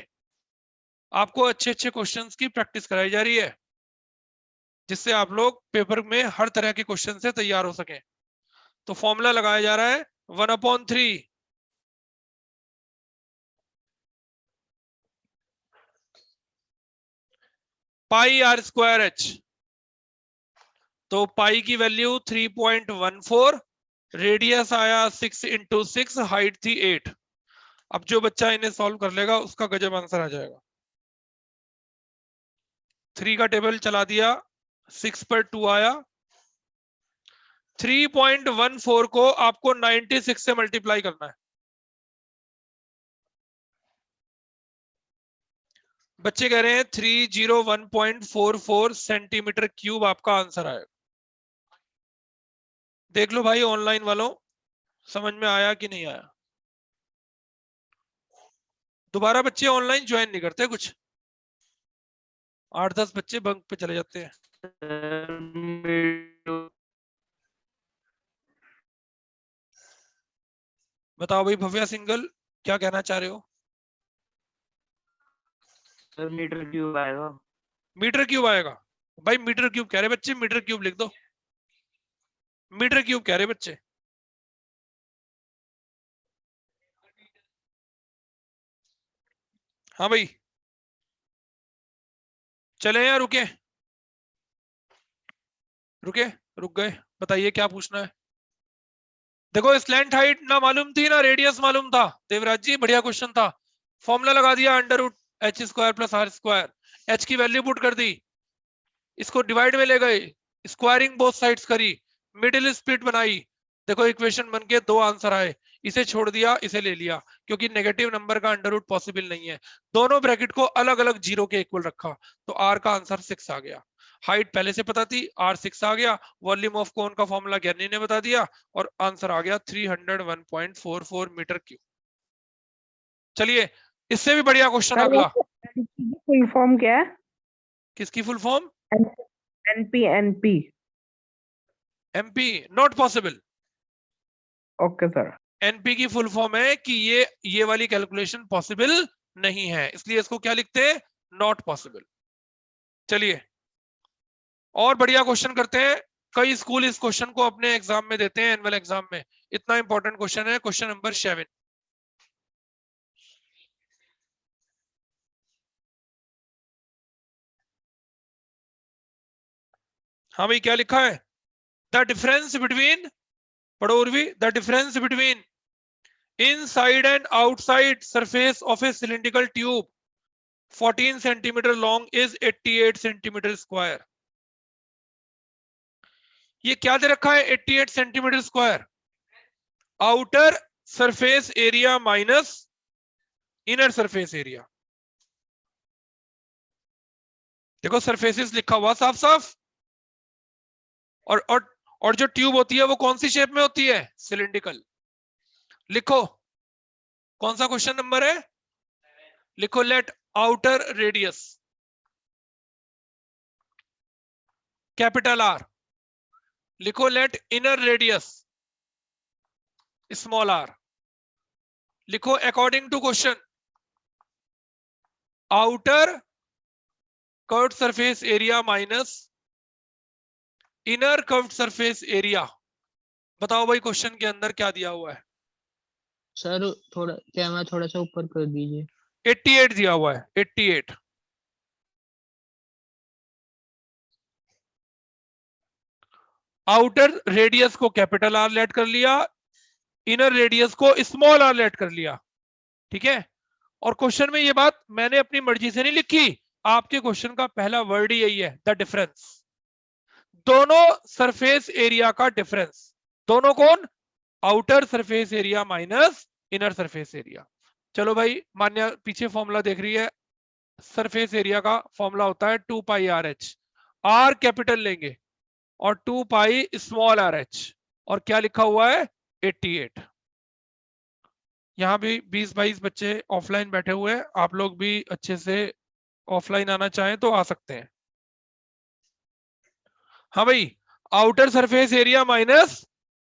आपको अच्छे अच्छे क्वेश्चंस की प्रैक्टिस कराई जा रही है, जिससे आप लोग पेपर में हर तरह के क्वेश्चन से तैयार हो सके। तो फॉर्मूला लगाया जा रहा है 1/3 पाई r²h। तो पाई की वैल्यू 3.14, रेडियस आया 6 × 6, हाइट थी 8। अब जो बच्चा इन्हें सॉल्व कर लेगा उसका गजब आंसर आ जाएगा। 3 का टेबल चला दिया, 6 पर 2 आया। 3.14 को आपको 96 से मल्टीप्लाई करना है। बच्चे कह रहे हैं 301.44 सेंटीमीटर क्यूब आपका आंसर आएगा। देख लो भाई ऑनलाइन वालों, समझ में आया कि नहीं आया? दोबारा बच्चे ऑनलाइन ज्वाइन नहीं करते, कुछ 8-10 बच्चे बंक पे चले जाते हैं। बताओ भाई भव्या सिंगल, क्या कहना चाह रहे हो? सर मीटर क्यूब आएगा। मीटर क्यूब आएगा? भाई मीटर क्यूब कह रहे बच्चे, मीटर क्यूब लिख दो, मीटर क्यूब कह रहे बच्चे। हाँ भाई, चले या रुके? रुके? रुक गए? बताइए क्या पूछना है। देखो स्लैंट हाइट ना मालूम थी ना रेडियस मालूम था, देवराज जी बढ़िया क्वेश्चन था। फॉर्मूला लगा दिया √h² + r², h की वैल्यू पुट कर दी, इसको डिवाइड में ले गए, स्क्वायरिंग बोथ साइड्स करी, मिडिल स्प्लिट बनाई, देखो इक्वेशन बन के 2 आंसर आए। इसे छोड़ दिया, इसे ले लिया, क्योंकि नेगेटिव नंबर का अंडर पॉसिबल नहीं है। दोनों ब्रैकेट को अलग अलग जीरो के इक्वल रखा, तो r का आंसर 6 आ गया। हाइट पहले से पता थी, r 6 आ गया। वॉल्यूम ऑफ कोन का फॉर्मूला ज्ञानी ने बता दिया, और आंसर आ गया 301.44 मीटर क्यूब। चलिए इससे भी बढ़िया क्वेश्चन अगला। फुल फॉर्म क्या है? किसकी full form? NP NP. MP not possible. Okay sir. NP की फुल फॉर्म है कि ये वाली कैलकुलेशन पॉसिबल नहीं है, इसलिए इसको क्या लिखते हैं? Not possible. चलिए और बढ़िया क्वेश्चन करते हैं। कई स्कूल इस क्वेश्चन को अपने एग्जाम में देते हैं, एनुअल एग्जाम में। इतना इंपॉर्टेंट क्वेश्चन है, क्वेश्चन नंबर 7। हाँ भाई क्या लिखा है? द डिफरेंस बिटवीन, पढ़ो Urvi, the difference between inside and outside surface of a cylindrical tube 14 centimeter long is 88 centimeter square। ये क्या दे रखा है? 88 centimetre square. Outer surface area minus inner surface area. देखो सरफेसेस लिखा हुआ साफ साफ, और जो ट्यूब होती है वो कौन सी शेप में होती है? सिलिंड्रिकल। लिखो कौन सा क्वेश्चन नंबर है? लिखो let outer radius capital R, लिखो let inner radius small r, लिखो according to question outer curved surface area minus inner curved surface area. बताओ भाई क्वेश्चन के अंदर क्या दिया हुआ है? सर थोड़ा कैमरा थोड़ा सा ऊपर कर दीजिए। 88 दिया हुआ है, 88। आउटर रेडियस को कैपिटल R लेट कर लिया, इनर रेडियस को स्मॉल r लेट कर लिया, ठीक है। और क्वेश्चन में ये बात मैंने अपनी मर्जी से नहीं लिखी, आपके क्वेश्चन का पहला वर्ड ही यही है, द डिफरेंस। दोनों सरफेस एरिया का डिफरेंस, दोनों कौन? Outer surface area minus inner surface area. चलो भाई मान्या पीछे फॉर्मूला देख रही है, सरफेस एरिया का फॉर्मूला होता है 2 पाई RH, R कैपिटल लेंगे और 2 पाई स्मॉल RH, और क्या लिखा हुआ है? 88। यहाँ भी 20-22 बच्चे ऑफलाइन बैठे हुए हैं, आप लोग भी अच्छे से ऑफलाइन आना चाहें तो आ सकते हैं। हाँ भाई outer surface area minus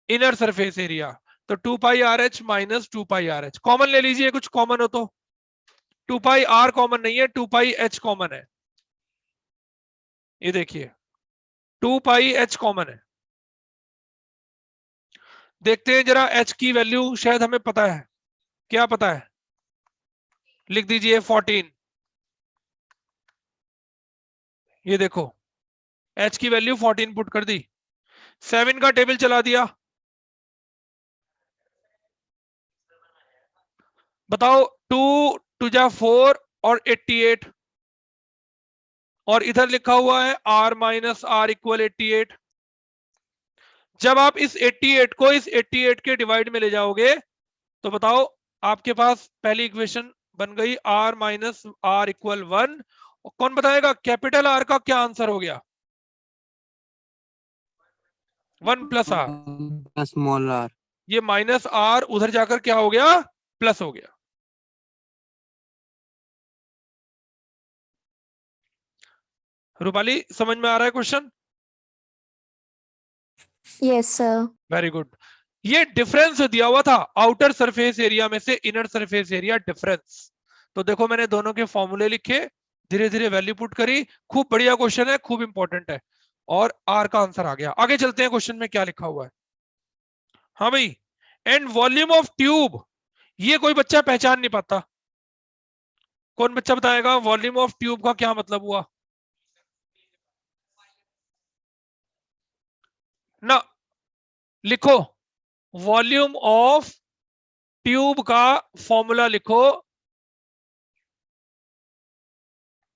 inner surface area, तो 2 पाई RH माइनस 2 पाई RH कॉमन ले लीजिए, कुछ कॉमन हो तो। 2 पाई R कॉमन नहीं है, 2 पाई H कॉमन है। ये देखिए 2 पाई H कॉमन है। देखते हैं जरा H की वैल्यू, शायद हमें पता है। क्या पता है? लिख दीजिए 14। ये देखो H की वैल्यू 14 पुट कर दी, 7 का टेबल चला दिया, बताओ 2 2 जा 4 और 88, और इधर लिखा हुआ है R माइनस R इक्वल 88। जब आप इस 88 को इस 88 के डिवाइड में ले जाओगे तो बताओ आपके पास पहली इक्वेशन बन गई, R माइनस R इक्वल 1। कौन बताएगा कैपिटल R का क्या आंसर हो गया? 1 प्लस R। Small r। ये माइनस आर उधर जाकर क्या हो गया, प्लस हो गया। रूपाली समझ में आ रहा है question? Yes, sir. Very good. ये डिफरेंस दिया हुआ था आउटर सरफेस एरिया में से इनर सरफेस एरिया डिफरेंस। तो देखो मैंने दोनों के फॉर्मूले लिखे, धीरे धीरे वैल्यू पुट करी। खूब बढ़िया क्वेश्चन है, खूब इंपॉर्टेंट है, और आर का आंसर आ गया। आगे चलते हैं, क्वेश्चन में क्या लिखा हुआ है। हाँ भाई, एंड वॉल्यूम ऑफ ट्यूब, ये कोई बच्चा पहचान नहीं पाता। कौन बच्चा बताएगा वॉल्यूम ऑफ ट्यूब का क्या मतलब हुआ? ना, लिखो वॉल्यूम ऑफ ट्यूब का फॉर्मूला लिखो,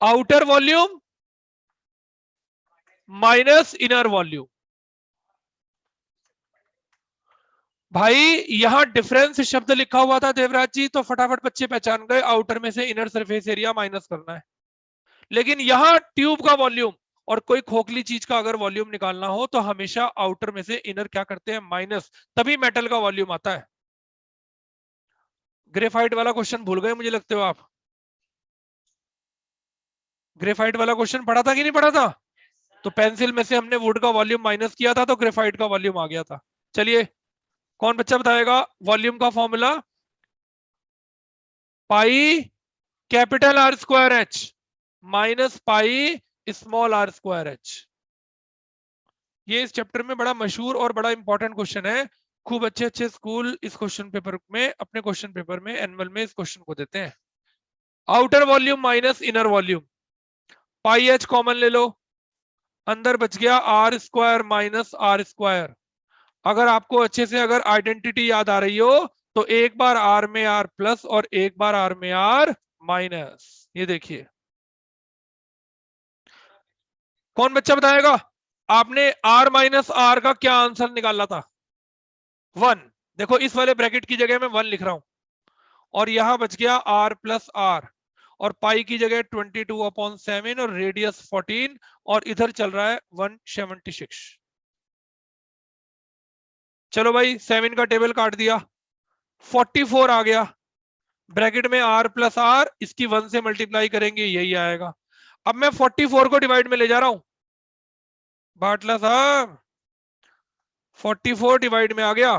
outer volume minus inner volume. भाई यहां डिफरेंस शब्द लिखा हुआ था देवराज जी, तो फटाफट बच्चे पहचान गए आउटर में से इनर सरफेस एरिया माइनस करना है। लेकिन यहां ट्यूब का वॉल्यूम और कोई खोखली चीज का अगर वॉल्यूम निकालना हो तो हमेशा आउटर में से इनर क्या करते हैं, माइनस, तभी मेटल का वॉल्यूम आता है। ग्रेफाइट वाला क्वेश्चन भूल गए मुझे लगते हो आप। ग्रेफाइट वाला क्वेश्चन पढ़ा था कि नहीं पढ़ा था? तो पेंसिल में से हमने वुड का वॉल्यूम माइनस किया था तो ग्रेफाइट का वॉल्यूम आ गया था। चलिए कौन बच्चा बताएगा वॉल्यूम का formula? Pi capital r square h minus pi small r square h. ये इस चैप्टर में बड़ा मशहूर और बड़ा इंपॉर्टेंट क्वेश्चन है। खूब अच्छे अच्छे स्कूल इस क्वेश्चन पेपर में, अपने क्वेश्चन पेपर में, एनुअल में इस क्वेश्चन को देते हैं। Outer volume minus inner volume, pi h common ले लो, अंदर बच गया r square minus r square. अगर आपको अच्छे से अगर आइडेंटिटी याद आ रही हो तो एक बार आर में आर प्लस और एक बार आर में आर माइनस। ये देखिए, कौन बच्चा बताएगा आपने आर माइनस आर का क्या आंसर निकाला था? 1। देखो इस वाले ब्रैकेट की जगह मैं 1 लिख रहा हूं, और यहां बच गया आर प्लस आर, और पाई की जगह 22/7 और रेडियस 14, और इधर चल रहा है 176। चलो भाई 7 का टेबल काट दिया, 44 आ गया। ब्रैकेट में आर प्लस आर, इसकी 1 से मल्टीप्लाई करेंगे यही आएगा। अब मैं 44 को डिवाइड में ले जा रहा हूं, बाटला साहब 44 डिवाइड में आ गया।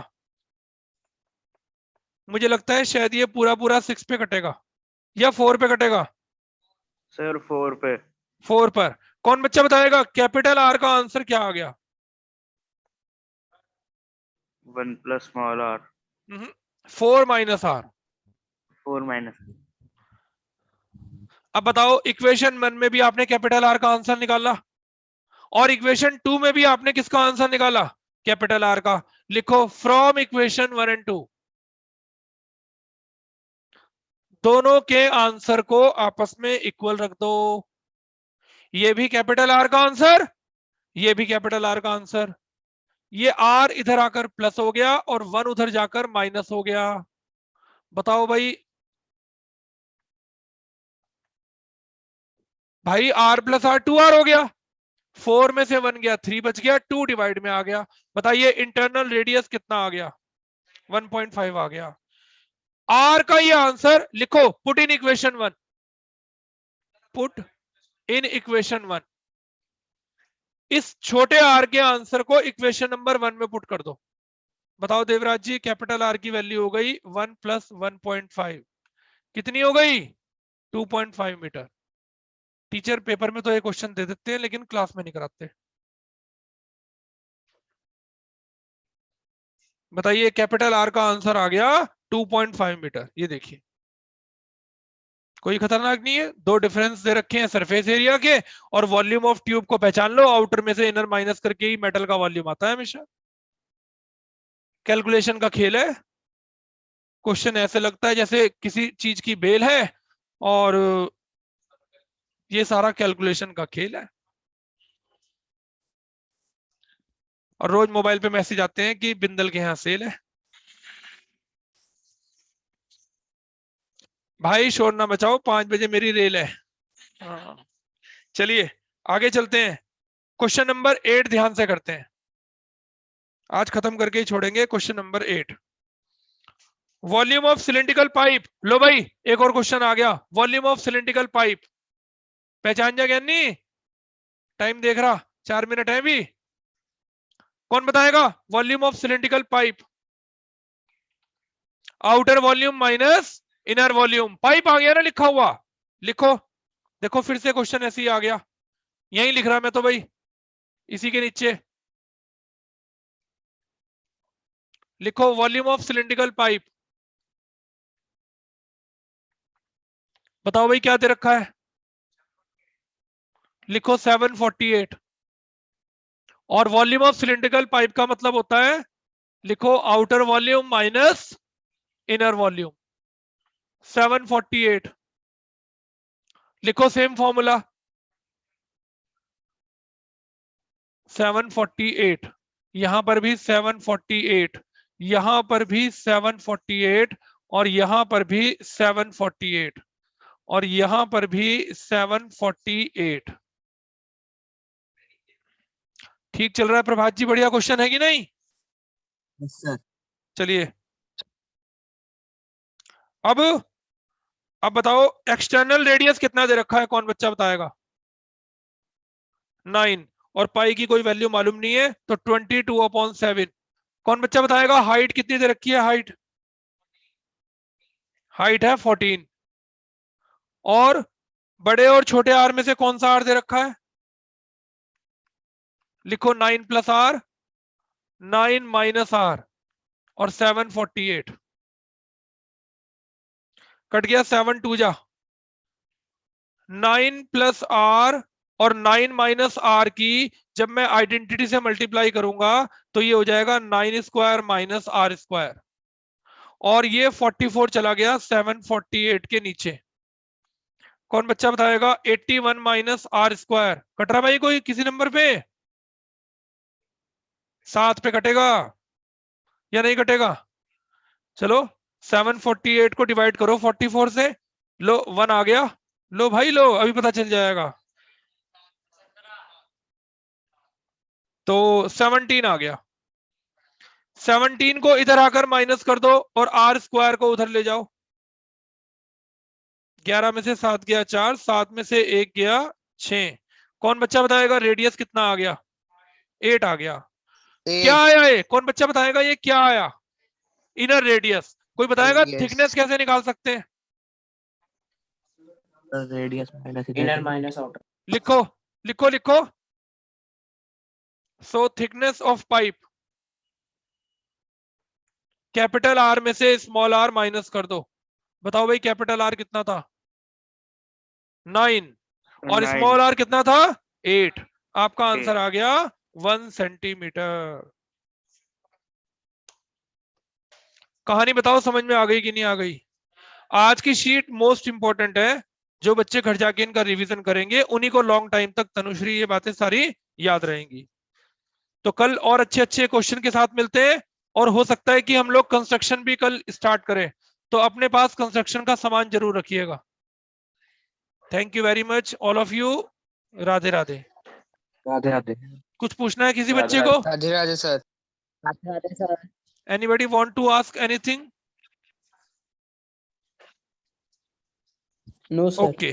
मुझे लगता है शायद ये पूरा पूरा 6 पे कटेगा या 4 पे कटेगा। सर 4 पे। 4 पर। कौन बच्चा बताएगा कैपिटल आर का आंसर क्या आ गया? 1 plus small r. 4 minus r. 4 minus. अब बताओ इक्वेशन 1 में भी आपने कैपिटल आर का आंसर निकाला, और इक्वेशन 2 में भी आपने किसका आंसर निकाला? कैपिटल आर का। लिखो फ्रॉम इक्वेशन 1 एंड 2, दोनों के आंसर को आपस में इक्वल रख दो। ये भी कैपिटल आर का आंसर, ये भी कैपिटल आर का आंसर। ये आर इधर आकर प्लस हो गया और 1 उधर जाकर माइनस हो गया। बताओ भाई, भाई आर प्लस आर 2r हो गया, 4 में से 1 गया, 3 बच गया, 2 डिवाइड में आ गया। बताइए इंटरनल रेडियस कितना आ गया? 1.5 आ गया। आर का ये आंसर लिखो, put in equation 1, put in equation 1। इस छोटे आर के आंसर को इक्वेशन नंबर 1 में पुट कर दो। बताओ देवराज जी, कैपिटल आर की वैल्यू हो गई 1 प्लस 1.5, कितनी हो गई? 2.5 मीटर। टीचर पेपर में तो ये क्वेश्चन दे देते हैं लेकिन क्लास में नहीं कराते। बताइए कैपिटल आर का आंसर आ गया 2.5 मीटर। ये देखिए कोई खतरनाक नहीं है, दो डिफरेंस दे रखे हैं सरफेस एरिया के, और वॉल्यूम ऑफ ट्यूब को पहचान लो, आउटर में से इनर माइनस करके ही मेटल का वॉल्यूम आता है हमेशा। कैलकुलेशन का खेल है। क्वेश्चन ऐसे लगता है जैसे किसी चीज की बेल है और ये सारा कैलकुलेशन का खेल है। और रोज मोबाइल पे मैसेज आते हैं कि बिंदल के यहाँ सेल है। भाई शोर ना मचाओ, 5 बजे मेरी रेल है। हाँ। चलिए आगे चलते हैं, क्वेश्चन नंबर 8 ध्यान से करते हैं, आज खत्म करके ही छोड़ेंगे। Question number 8, volume of cylindrical pipe, लो भाई एक और क्वेश्चन आ गया, वॉल्यूम ऑफ सिलेंड्रिकल पाइप पहचान जा ज्ञानी, टाइम देख रहा 4 मिनट है भी, कौन बताएगा volume of cylindrical pipe, outer volume minus inner volume, pipe आ गया ना लिखा हुआ, लिखो, देखो फिर से क्वेश्चन ऐसे ही आ गया, यही लिख रहा मैं तो भाई, इसी के नीचे लिखो वॉल्यूम ऑफ सिलेंड्रिकल पाइप, बताओ भाई क्या दे रखा है, लिखो 748, और वॉल्यूम ऑफ सिलेंड्रिकल पाइप का मतलब होता है, लिखो outer volume minus inner volume, 748, लिखो सेम फॉर्मूला 748, यहां पर भी 748, यहां पर भी 748, और यहां पर भी 748, और यहां पर भी 748, ठीक चल रहा है प्रभात जी, बढ़िया क्वेश्चन है कि नहीं, यस सर। चलिए अब बताओ एक्सटर्नल रेडियस कितना दे रखा है, कौन बच्चा बताएगा, 9, और पाई की कोई वैल्यू मालूम नहीं है तो 22/7, कौन बच्चा बताएगा हाइट कितनी दे रखी है, हाइट है 14, और बड़े और छोटे आर में से कौन सा आर दे रखा है, लिखो 9 प्लस आर, 9 माइनस आर, और 748, कट गया 7 2 जा, 9 प्लस आर और 9 माइनस आर की जब मैं आइडेंटिटी से मल्टीप्लाई करूंगा तो ये हो जाएगा 9 स्क्वायर माइनस आर स्क्वायर, और ये 44 चला गया 748 के नीचे, कौन बच्चा बताएगा 81 माइनस आर स्क्वायर, कट रहा भाई कोई किसी नंबर पे, 7 पे कटेगा या नहीं कटेगा, चलो 748 को डिवाइड करो 44 से, लो 1 आ गया, लो भाई लो अभी पता चल जाएगा, तो 17 आ गया, 17 को इधर आकर माइनस कर दो और आर स्क्वायर को उधर ले जाओ, 11 में से 7 गया 4, 7 में से 1 गया 6, कौन बच्चा बताएगा रेडियस कितना आ गया, 8 आ गया, क्या आया ये, कौन बच्चा बताएगा ये क्या आया, इनर रेडियस, कोई बताएगा थिकनेस कैसे निकाल सकते हैं, radius minus inner minus outer. लिखो लिखो लिखो, so thickness of pipe, capital r में से स्मॉल आर माइनस कर दो, बताओ भाई कैपिटल आर कितना था 9, और 9 स्मॉल आर कितना था 8, आपका 8 आंसर आ गया 1 सेंटीमीटर, कहानी बताओ समझ में आ गई कि नहीं आ गई, आज की शीट मोस्ट इंपॉर्टेंट है, जो बच्चे घर जाके इनका रिवीजन करेंगे उन्हीं को लॉन्ग टाइम तक तनुश्री ये बातें सारी याद रहेंगी, तो कल और अच्छे अच्छे क्वेश्चन के साथ मिलते हैं, और हो सकता है कि हम लोग कंस्ट्रक्शन भी कल स्टार्ट करें, तो अपने पास कंस्ट्रक्शन का सामान जरूर रखिएगा, thank you very much all of you, Radhe Radhe, Radhe Radhe. कुछ पूछना है किसी बच्चे को, Radhe Radhe sir. Radhe Radhe sir. Anybody want to ask anything, no sir. Okay